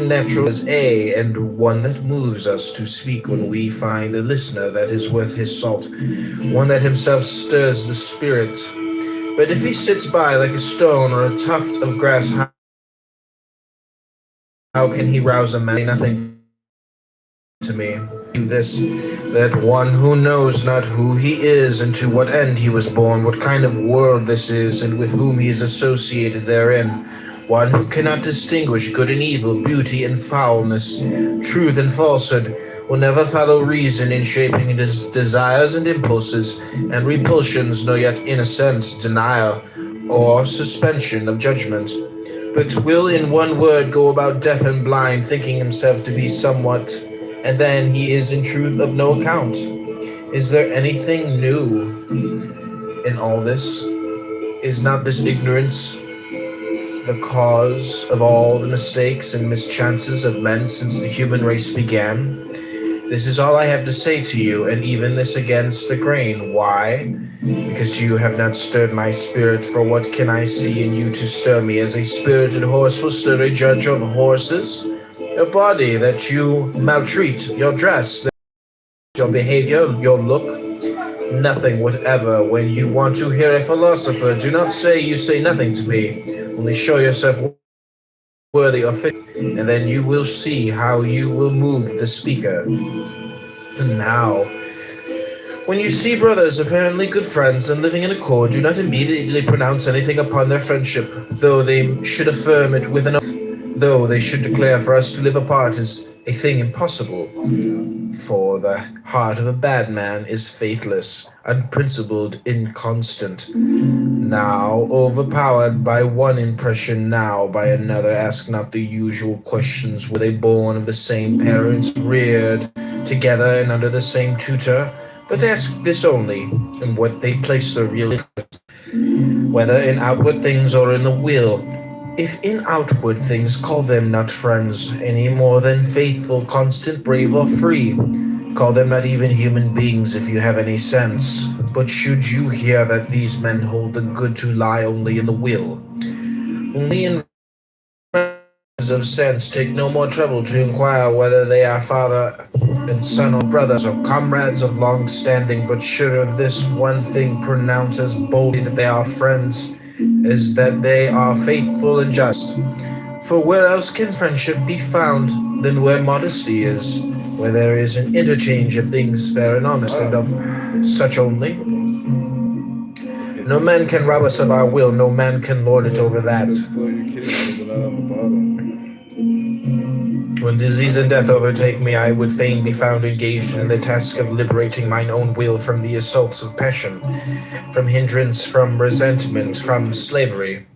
natural as A, and one that moves us to speak when we find a listener that is worth his salt, one that himself stirs the spirit. But if he sits by like a stone or a tuft of grass, how can he rouse a man? Nothing to me. Do this, that one who knows not who he is and to what end he was born, what kind of world this is, and with whom he is associated therein, one who cannot distinguish good and evil, beauty and foulness, truth and falsehood, will never follow reason in shaping his desires and impulses and repulsions, nor yet innocent denial or suspension of judgment, but will in one word go about deaf and blind, thinking himself to be somewhat, and then he is in truth of no account. Is there anything new in all this? Is not this ignorance the cause of all the mistakes and mischances of men since the human race began? This is all I have to say to you, and even this against the grain. Why? Because you have not stirred my spirit, for what can I see in you to stir me? As a spirited horse will stir a judge of horses? Your body that you maltreat, your dress, your behavior, your look, nothing whatever. When you want to hear a philosopher, do not say you say nothing to me. Only show yourself worthy of fit, and then you will see how you will move the speaker. And now, when you see brothers, apparently good friends, and living in accord, do not immediately pronounce anything upon their friendship, though they should affirm it with an oath, though they should declare for us to live apart is a thing impossible. For the heart of a bad man is faithless, unprincipled, inconstant. Now overpowered by one impression, now by another. Ask not the usual questions. Were they born of the same parents, reared together and under the same tutor? But ask this only, in what they place their real interest, whether in outward things or in the will. If in outward things, call them not friends, any more than faithful, constant, brave, or free. Call them not even human beings if you have any sense. But should you hear that these men hold the good to lie only in the will, only in of sense, take no more trouble to inquire whether they are father and son or brothers or comrades of long standing, but sure of this one thing, pronounce as boldly that they are friends is that they are faithful and just. For where else can friendship be found than where modesty is, where there is an interchange of things fair and honest, and of such only? No man can rob us of our will, no man can lord it over that. When disease and death overtake me, I would fain be found engaged in the task of liberating mine own will from the assaults of passion, from hindrance, from resentment, from slavery.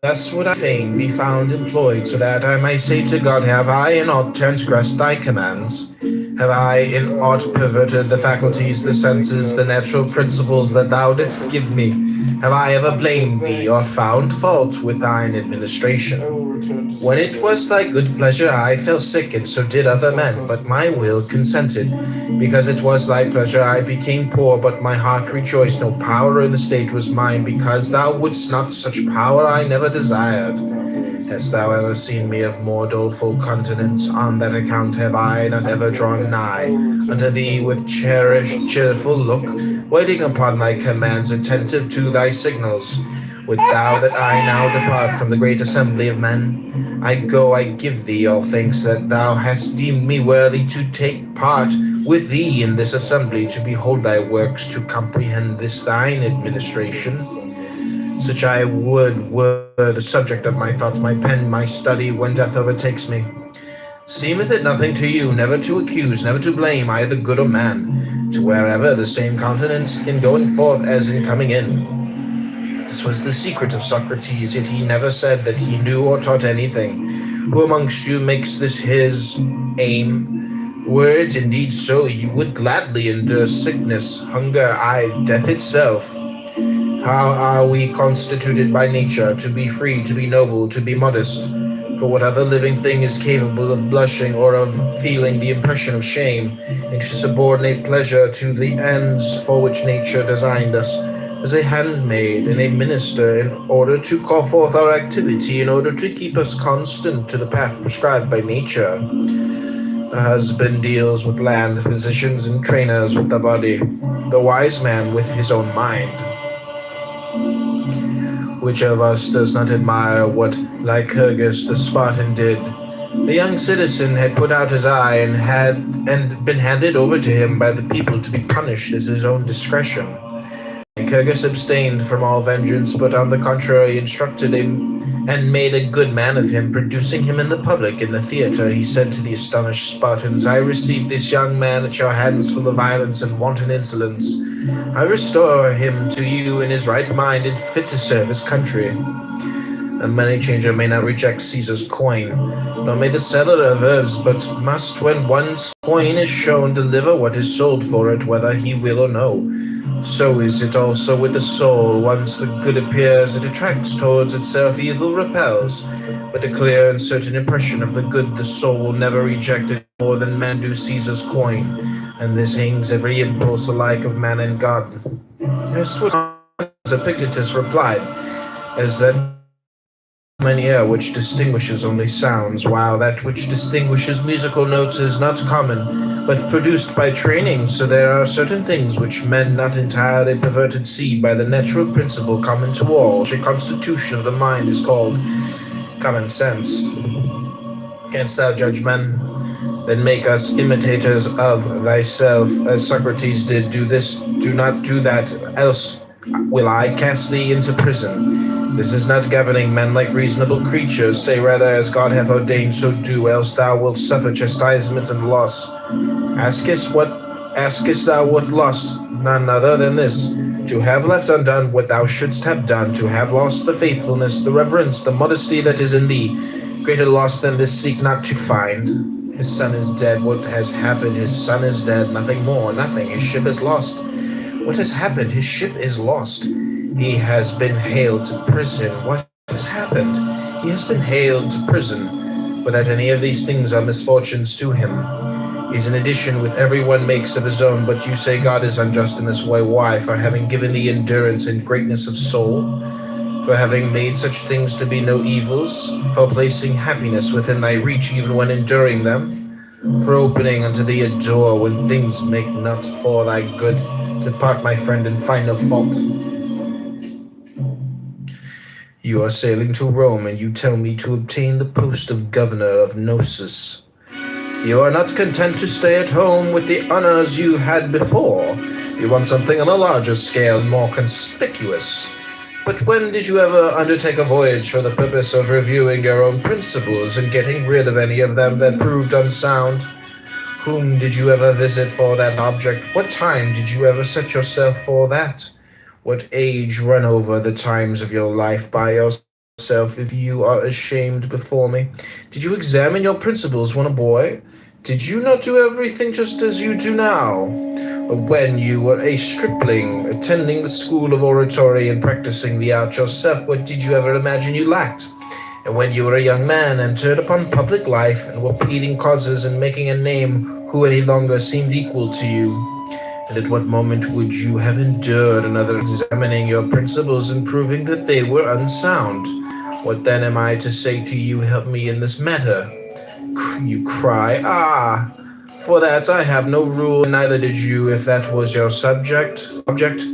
Thus would I fain be found employed, so that I may say to God, have I in aught transgressed thy commands? Have I in aught perverted the faculties, the senses, the natural principles that thou didst give me? Have I ever blamed thee, or found fault with thine administration? When it was thy good pleasure, I fell sick, and so did other men, but my will consented. Because it was thy pleasure, I became poor, but my heart rejoiced. No power in the state was mine, because thou wouldst not such power I never desired. Hast thou ever seen me of more doleful countenance? On that account have I not ever drawn nigh unto thee with cherished, cheerful look, waiting upon thy commands, attentive to thy signals. Wilt thou that I now depart from the great assembly of men? I go, I give thee all thanks that thou hast deemed me worthy to take part with thee in this assembly, to behold thy works, to comprehend this thine administration. Such I would were the subject of my thoughts, my pen, my study, when death overtakes me. Seemeth it nothing to you, never to accuse, never to blame either good or man, to wear ever the same countenance in going forth as in coming in? This was the secret of Socrates, yet he never said that he knew or taught anything. Who amongst you makes this his aim? Were it indeed so, you would gladly endure sickness, hunger, aye, death itself. How are we constituted by nature to be free, to be noble, to be modest? For what other living thing is capable of blushing or of feeling the impression of shame, and to subordinate pleasure to the ends for which nature designed us, as a handmaid and a minister, in order to call forth our activity, in order to keep us constant to the path prescribed by nature? The husband deals with land, physicians and trainers with the body, the wise man with his own mind. Which of us does not admire what Lycurgus the Spartan did? A young citizen had put out his eye and been handed over to him by the people to be punished at his own discretion. Lycurgus abstained from all vengeance, but on the contrary instructed him and made a good man of him. Producing him in the public, in the theatre, he said to the astonished Spartans, I received this young man at your hands full of violence and wanton insolence. I restore him to you in his right mind and fit to serve his country. A money changer may not reject Caesar's coin, nor may the seller of herbs, but must, when one's coin is shown, deliver what is sold for it, whether he will or no. So is it also with the soul. Once the good appears, it attracts towards itself, evil repels. But a clear and certain impression of the good the soul will never reject it more than men do Caesar's coin, and this hangs every impulse alike of man and God. This was Epictetus replied, as that ear which distinguishes only sounds, while that which distinguishes musical notes is not common, but produced by training. So there are certain things which men not entirely perverted see by the natural principle common to all, which a constitution of the mind is called common sense. Canst thou judge men? Then make us imitators of thyself, as Socrates did. Do this, do not do that, else will I cast thee into prison. This is not governing men like reasonable creatures. Say rather, as God hath ordained, so do, else thou wilt suffer chastisement and loss. Askest thou what loss? None other than this: to have left undone what thou shouldst have done, to have lost the faithfulness, the reverence, the modesty that is in thee. Greater loss than this seek not to find. His son is dead. What has happened? His son is dead. Nothing more, nothing. His ship is lost. What has happened? His ship is lost. He has been haled to prison. What has happened? He has been haled to prison. But that any of these things are misfortunes to him. He's an addition with every one makes of his own. But you say God is unjust in this way. Why? For having given thee endurance and greatness of soul, for having made such things to be no evils, for placing happiness within thy reach even when enduring them, for opening unto thee a door when things make not for thy good. Depart, my friend, and find no fault. You are sailing to Rome, and you tell me to obtain the post of governor of Gnosis. You are not content to stay at home with the honors you had before. You want something on a larger scale, more conspicuous. But when did you ever undertake a voyage for the purpose of reviewing your own principles and getting rid of any of them that proved unsound? Whom did you ever visit for that object? What time did you ever set yourself for that? What age run over the times of your life by yourself? yourself if you are ashamed before me? Did you examine your principles when a boy? Did you not do everything just as you do now? Or when you were a stripling, attending the school of oratory and practicing the art yourself, what did you ever imagine you lacked? And when you were a young man, entered upon public life, and were pleading causes and making a name, who any longer seemed equal to you? And at what moment would you have endured another examining your principles and proving that they were unsound? What then am I to say to you, help me in this matter? You cry, ah! For that I have no rule, and neither did you, if that was your object,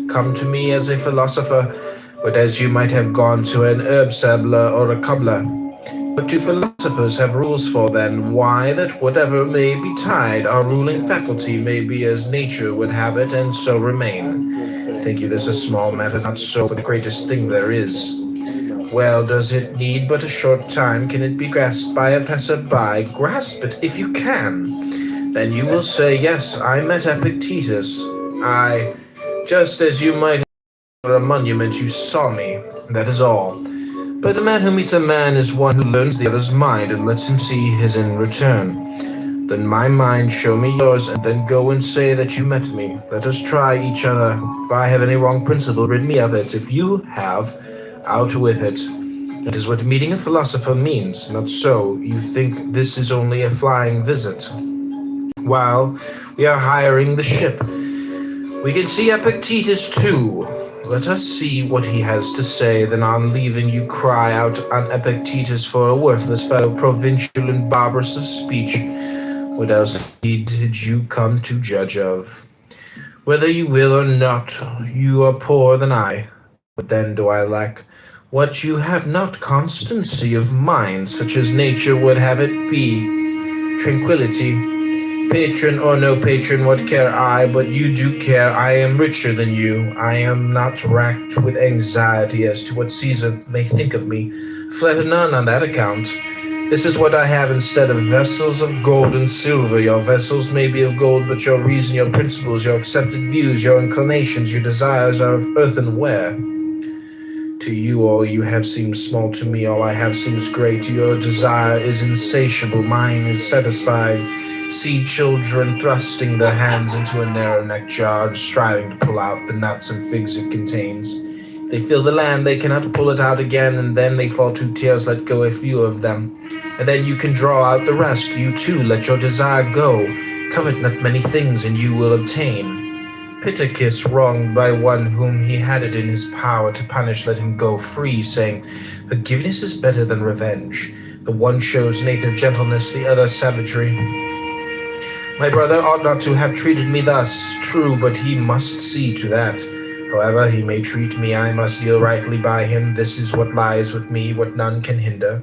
come to me as a philosopher, but as you might have gone to an herb sabbler or a cobbler. What do philosophers have rules for then? Why, that whatever may be tied, our ruling faculty may be as nature would have it, and so remain. Think you this a small matter? Not so, but the greatest thing there is. Well, does it need but a short time? Can it be grasped by a passer-by? Grasp it if you can. Then you will say, yes, I met Epictetus. I, just as you might have a monument, you saw me. That is all. But the man who meets a man is one who learns the other's mind and lets him see his in return. Then my mind, show me yours, and then go and say that you met me. Let us try each other. If I have any wrong principle, rid me of it. If you have, out with it. It is what meeting a philosopher means. Not so. You think this is only a flying visit. While we are hiring the ship, we can see Epictetus too. Let us see what he has to say, then on leaving you cry out on Epictetus for a worthless fellow, provincial and barbarous of speech. What else indeed did you come to judge of? Whether you will or not, you are poorer than I. What then do I lack? What you have not, constancy of mind, such as nature would have it be. Tranquility. Patron or no patron, what care I? But you do care. I am richer than you. I am not racked with anxiety as to what Caesar may think of me. Flatter none on that account. This is what I have instead of vessels of gold and silver. Your vessels may be of gold, but your reason, your principles, your accepted views, your inclinations, your desires are of earthenware. To you all you have seemed small, to me all I have seems great. Your desire is insatiable, mine is satisfied. See children thrusting their hands into a narrow-necked jar and striving to pull out the nuts and figs it contains. If they fill the land, they cannot pull it out again, and then they fall to tears, let go a few of them. And then you can draw out the rest. You too, let your desire go. Covet not many things, and you will obtain. Pittacus, wronged by one whom he had it in his power to punish, let him go free, saying, forgiveness is better than revenge. The one shows native gentleness, the other savagery. My brother ought not to have treated me thus, true, but he must see to that. However he may treat me, I must deal rightly by him. This is what lies with me, what none can hinder.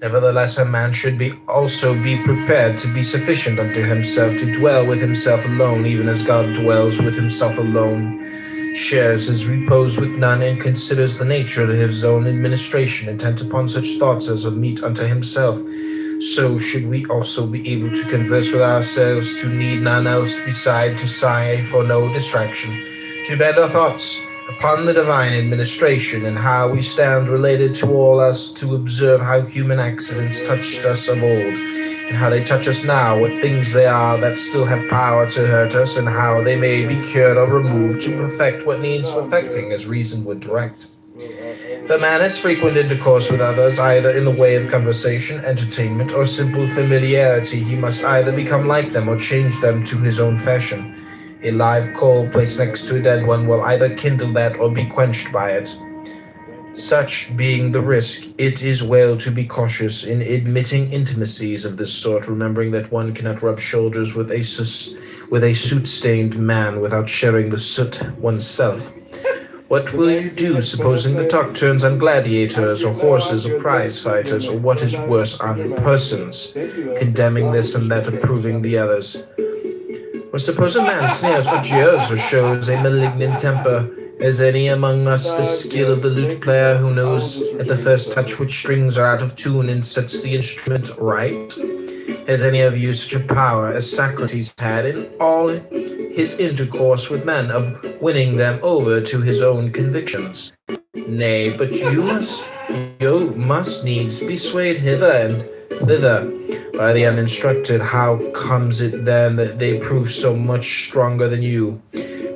Nevertheless, a man should also be prepared to be sufficient unto himself, to dwell with himself alone, even as God dwells with himself alone, shares his repose with none, and considers the nature of his own administration, intent upon such thoughts as are meet unto himself. So should we also be able to converse with ourselves, to need none else beside, to sigh for no distraction, to bend our thoughts upon the divine administration, and how we stand related to all us, to observe how human accidents touched us of old, and how they touch us now, what things they are that still have power to hurt us, and how they may be cured or removed to perfect what needs perfecting as reason would direct. The man has frequent intercourse with others, either in the way of conversation, entertainment, or simple familiarity. He must either become like them or change them to his own fashion. A live coal placed next to a dead one will either kindle that or be quenched by it. Such being the risk, it is well to be cautious in admitting intimacies of this sort, remembering that one cannot rub shoulders with a soot-stained man without sharing the soot oneself. What will you do, supposing the talk turns on gladiators, or horses, or prize fighters, or what is worse, on persons, condemning this and that, approving the others? Or suppose a man sneers or jeers or shows a malignant temper. Has any among us the skill of the lute player, who knows at the first touch which strings are out of tune and sets the instrument right? Has any of you such a power as Socrates had in all his intercourse with men, of winning them over to his own convictions? Nay, but you must You must needs be swayed hither and thither by the uninstructed. How comes it then that they prove so much stronger than you?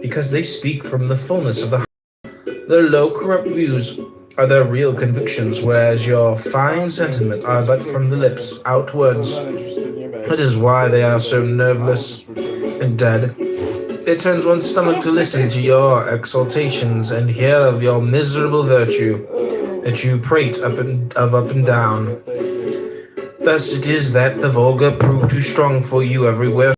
Because they speak from the fullness of the heart. Their low, corrupt views are their real convictions, whereas your fine sentiment are but from the lips outwards. That is why they are so nerveless and dead. It turns one's stomach to listen to your exaltations and hear of your miserable virtue that you prate up and down. Thus it is that the vulgar prove too strong for you everywhere.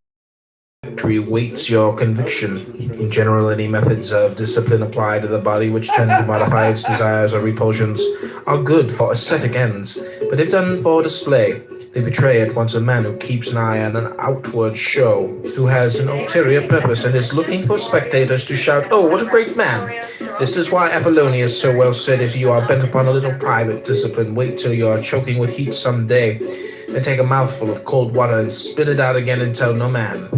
Victory waits your conviction. In general, any methods of discipline applied to the body which tend to modify its desires or repulsions are good for ascetic ends, but if done for display, they betray at once a man who keeps an eye on an outward show, who has an ulterior purpose and is looking for spectators to shout, "Oh, what a great man!" This is why Apollonius so well said, if you are bent upon a little private discipline, wait till you are choking with heat some day, then take a mouthful of cold water and spit it out again and tell no man.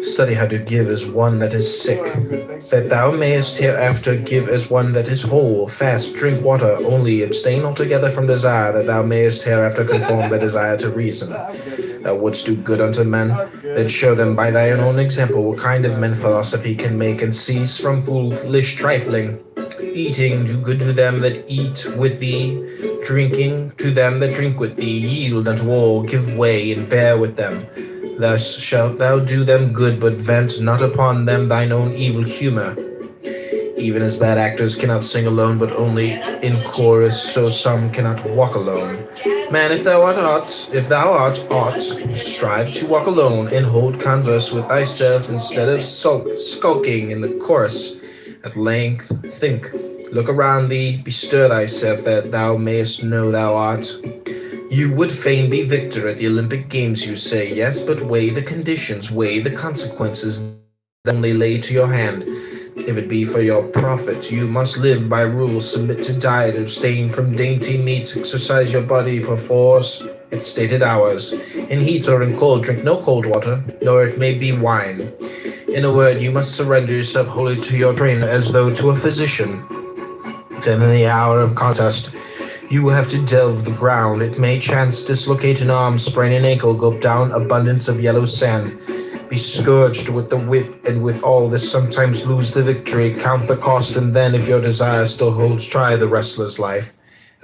Study how to give as one that is sick, that thou mayest hereafter give as one that is whole. Fast, drink water, only abstain altogether from desire, that thou mayest hereafter conform thy desire to reason. Thou wouldst do good unto men, then show them by thine own example what kind of men philosophy can make, and cease from foolish trifling. Eating, do good to them that eat with thee, drinking to them that drink with thee, yield unto all, give way, and bear with them. Thus shalt thou do them good, but vent not upon them thine own evil humor. Even as bad actors cannot sing alone, but only in chorus, so some cannot walk alone. Man, if thou art aught, strive to walk alone, and hold converse with thyself instead of skulking in the chorus. At length think, look around thee, bestir thyself, that thou mayest know thou art. You would fain be victor at the Olympic Games, you say. Yes, but weigh the conditions, weigh the consequences that only lay to your hand. If it be for your profit, you must live by rules, submit to diet, abstain from dainty meats, exercise your body, perforce its stated hours. In heat or in cold, drink no cold water, nor it may be wine. In a word, you must surrender yourself wholly to your trainer, as though to a physician. Then in the hour of contest, you will have to delve the ground. It may chance dislocate an arm, sprain an ankle, gulp down abundance of yellow sand, be scourged with the whip, and with all this sometimes lose the victory. Count the cost, and then, if your desire still holds, try the wrestler's life.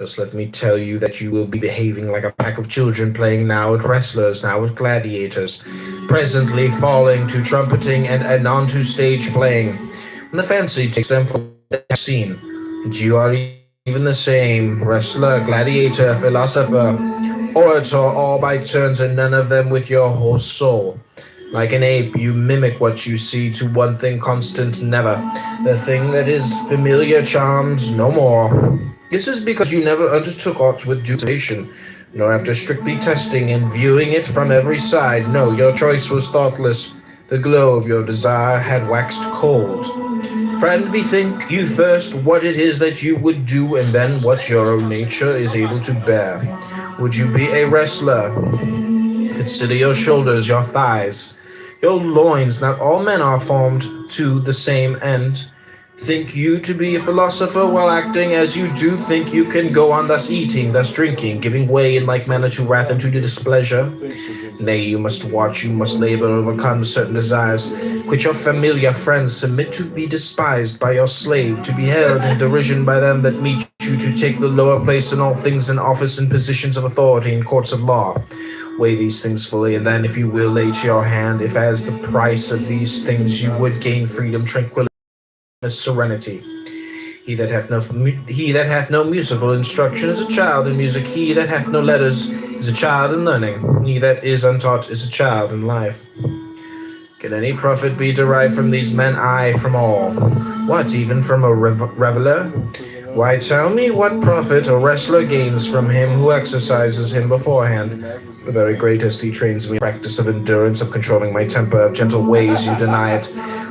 Else let me tell you that you will be behaving like a pack of children, playing now at wrestlers, now at gladiators, presently falling to trumpeting, and anon to stage playing. When the fancy takes them for the scene, and you are even the same, wrestler, gladiator, philosopher, orator, all by turns, and none of them with your whole soul. Like an ape, you mimic what you see, to one thing constant, never. The thing that is familiar charms no more. This is because you never undertook aught with due observation, nor after strictly testing and viewing it from every side. No, your choice was thoughtless. The glow of your desire had waxed cold. Friend, bethink you first what it is that you would do, and then what your own nature is able to bear. Would you be a wrestler? Consider your shoulders, your thighs, your loins. Not all men are formed to the same end. Think you to be a philosopher while acting as you do? Think you can go on thus eating, thus drinking, giving way in like manner to wrath and to displeasure? Nay, you must watch, you must labor, overcome certain desires, quit your familiar friends, submit to be despised by your slave, to be held in derision by them that meet you, to take the lower place in all things, in office and positions of authority in courts of law. Weigh these things fully, and then, if you will, lay to your hand, if as the price of these things you would gain freedom, tranquility, and serenity. He that hath no musical instruction is a child in music. He that hath no letters is a child in learning. He that is untaught is a child in life. Can any profit be derived from these men? Aye, from all. What, even from a reveler? Why, tell me what profit a wrestler gains from him who exercises him beforehand. The very greatest he trains me in practice of endurance, of controlling my temper, of gentle ways, you deny it.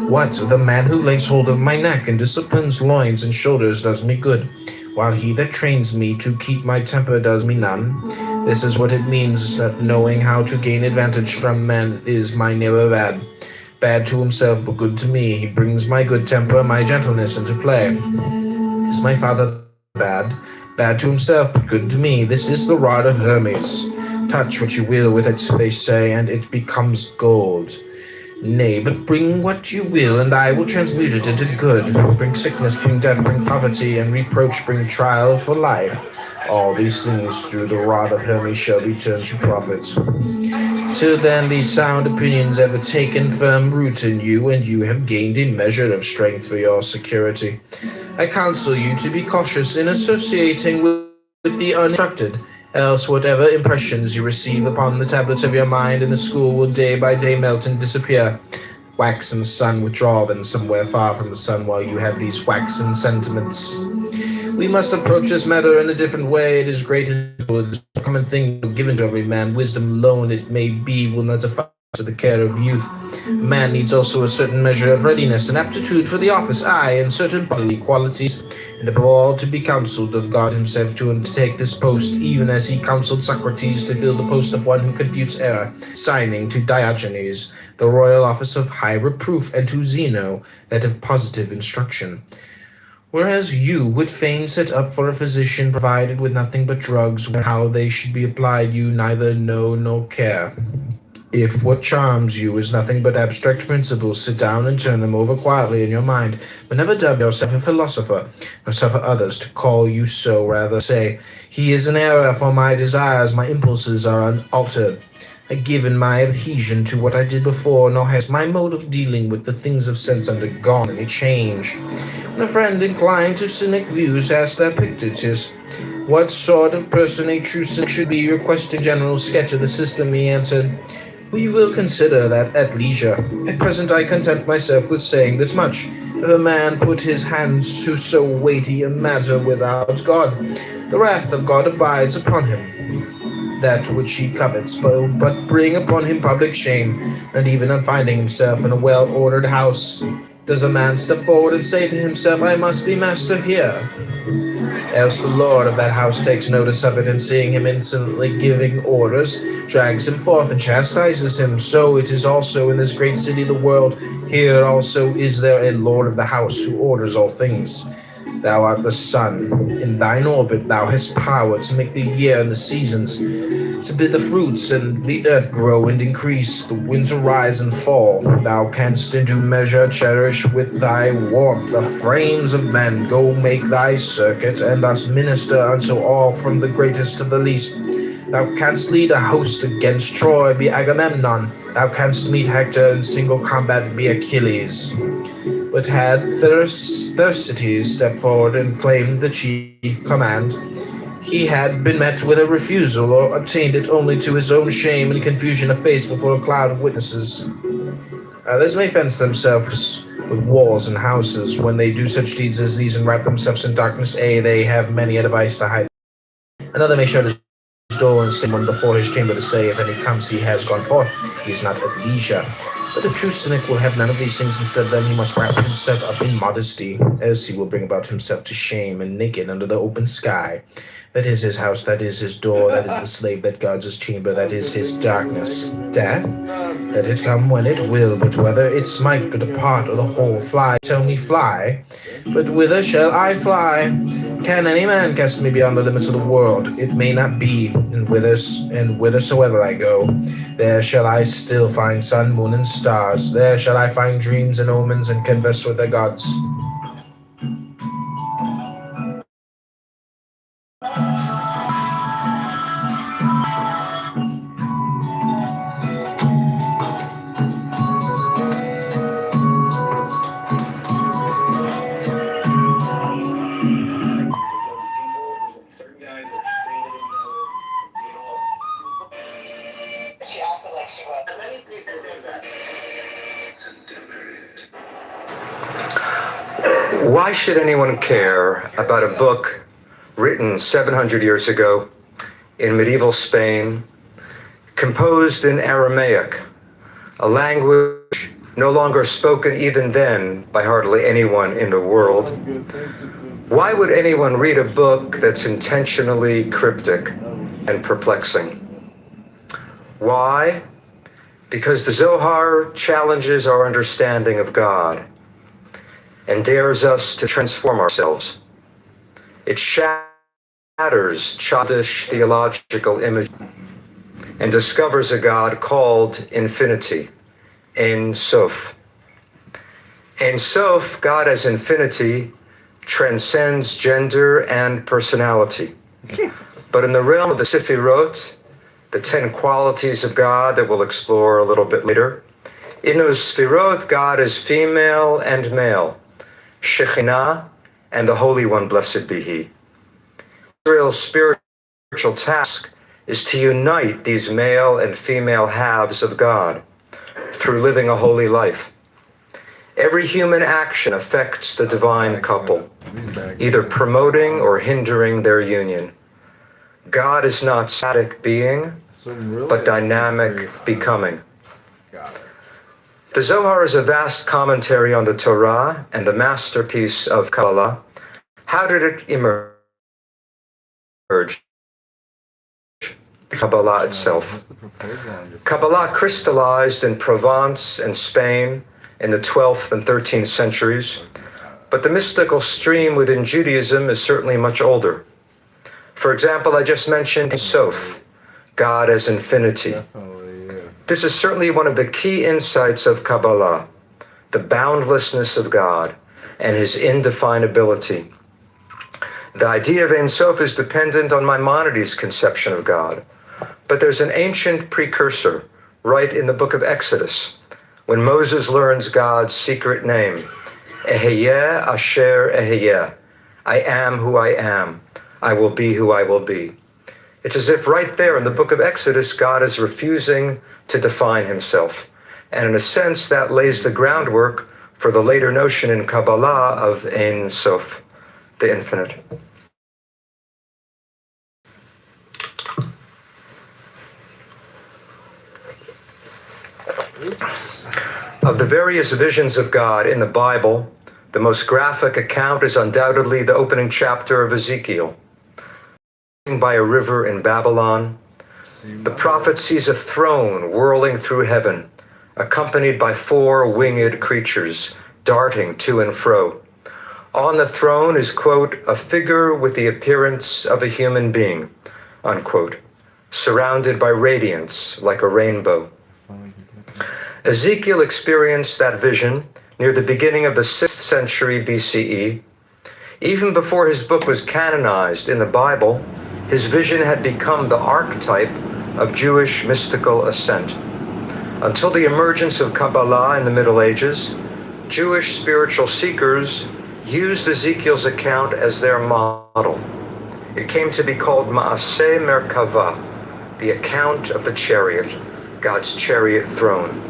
What, the man who lays hold of my neck and disciplines loins and shoulders does me good, while he that trains me to keep my temper does me none? This is what it means, that knowing how to gain advantage from men is my neighbor bad. Bad to himself, but good to me. He brings my good temper, my gentleness into play. Is my father bad. Bad to himself, but good to me. This is the rod of Hermes. Touch what you will with it, they say, and it becomes gold. Nay, but bring what you will, and I will transmute it into good. Bring sickness, bring death, bring poverty, and reproach, bring trial for life. All these things through the rod of Hermes shall be turned to profit. Till then, these sound opinions have taken firm root in you, and you have gained a measure of strength for your security. I counsel you to be cautious in associating with the uninstructed, else whatever impressions you receive upon the tablets of your mind in the school will day by day melt and disappear. Wax and sun withdraw then somewhere far from the sun while you have these waxen sentiments. We must approach this matter in a different way. It is great and it is a common thing given to every man. Wisdom alone, it may be, will not suffice to the care of youth. A man needs also a certain measure of readiness and aptitude for the office, aye, and certain bodily qualities, and above all to be counseled of God himself to undertake this post, even as he counseled Socrates to fill the post of one who confutes error, signing to Diogenes the royal office of high reproof, and to Zeno that of positive instruction. Whereas you would fain set up for a physician provided with nothing but drugs, where how they should be applied you neither know nor care. If what charms you is nothing but abstract principles, sit down and turn them over quietly in your mind, but never dub yourself a philosopher, nor suffer others to call you so. Rather say, he is an error, for my desires, my impulses are unaltered. I give in my adhesion to what I did before, nor has my mode of dealing with the things of sense undergone any change. When a friend inclined to cynic views asked Epictetus what sort of person a true cynic should be, requesting general sketch of the system, he answered, we will consider that at leisure. At present I content myself with saying this much. If a man put his hands to so weighty a matter without God, the wrath of God abides upon him. That which he covets will but bring upon him public shame, and even on finding himself in a well-ordered house, does a man step forward and say to himself, I must be master here. Else the lord of that house takes notice of it, and seeing him insolently giving orders, drags him forth and chastises him. So it is also in this great city the world. Here also is there a lord of the house who orders all things. Thou art the sun. In thine orbit thou hast power to make the year and the seasons, to bid the fruits and the earth grow and increase, the winds arise and fall. Thou canst in due measure cherish with thy warmth the frames of men. Go make thy circuit, and thus minister unto all from the greatest to the least. Thou canst lead a host against Troy, be Agamemnon. Thou canst meet Hector in single combat, be Achilles. But had Thersites stepped forward and claimed the chief command, he had been met with a refusal, or obtained it only to his own shame and confusion of face before a cloud of witnesses. Others may fence themselves with walls and houses. When they do such deeds as these and wrap themselves in darkness, they have many a device to hide. Another may shut his door and send one before his chamber to say, if any comes, he has gone forth, he is not at leisure. But the true cynic will have none of these things. Instead, then he must wrap himself up in modesty, else he will bring about himself to shame, and naked under the open sky. That is his house, that is his door, that is the slave that guards his chamber, that is his darkness. Death? Let it come when it will, but whether it smite but a part or the whole, fly, tell me fly, but whither shall I fly? Can any man cast me beyond the limits of the world? It may not be, and whithersoever I go, there shall I still find sun, moon, and stars. There shall I find dreams and omens, and converse with the gods. Why should anyone care about a book written 700 years ago in medieval Spain, composed in Aramaic, a language no longer spoken even then by hardly anyone in the world? Why would anyone read a book that's intentionally cryptic and perplexing? Why? Because the Zohar challenges our understanding of God and dares us to transform ourselves. It shatters childish theological images and discovers a God called infinity, Ein Sof. Ein Sof, God as infinity, transcends gender and personality. But in the realm of the Sefirot, the 10 qualities of God that we'll explore a little bit later, in those Sefirot, God is female and male, Shekhinah and the Holy One, blessed be He. Israel's spiritual task is to unite these male and female halves of God through living a holy life. Every human action affects the divine couple, either promoting or hindering their union. God is not static being, but dynamic becoming. The Zohar is a vast commentary on the Torah and the masterpiece of Kabbalah. How did it emerge? Kabbalah itself. Kabbalah crystallized in Provence and Spain in the 12th and 13th centuries, but the mystical stream within Judaism is certainly much older. For example, I just mentioned Sof, God as infinity. This is certainly one of the key insights of Kabbalah, the boundlessness of God and his indefinability. The idea of Ein Sof is dependent on Maimonides' conception of God, but there's an ancient precursor right in the book of Exodus, when Moses learns God's secret name, Eheyeh Asher Eheyeh, I am who I am, I will be who I will be. It's as if right there in the book of Exodus, God is refusing to define himself. And in a sense, that lays the groundwork for the later notion in Kabbalah of Ein Sof, the infinite. Of the various visions of God in the Bible, the most graphic account is undoubtedly the opening chapter of Ezekiel. By a river in Babylon, the prophet sees a throne whirling through heaven, accompanied by 4 winged creatures darting to and fro. On the throne is, quote, a figure with the appearance of a human being, unquote, surrounded by radiance like a rainbow. Ezekiel experienced that vision near the beginning of the 6th century BCE. Even before his book was canonized in the Bible, his vision had become the archetype of Jewish mystical ascent. Until the emergence of Kabbalah in the Middle Ages, Jewish spiritual seekers used Ezekiel's account as their model. It came to be called Maaseh Merkavah, the account of the chariot, God's chariot throne.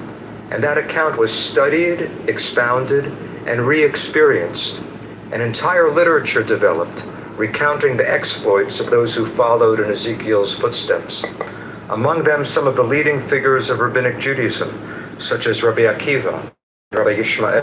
And that account was studied, expounded, and re-experienced. An entire literature developed, recounting the exploits of those who followed in Ezekiel's footsteps. Among them, some of the leading figures of rabbinic Judaism, such as Rabbi Akiva, Rabbi Yishmael,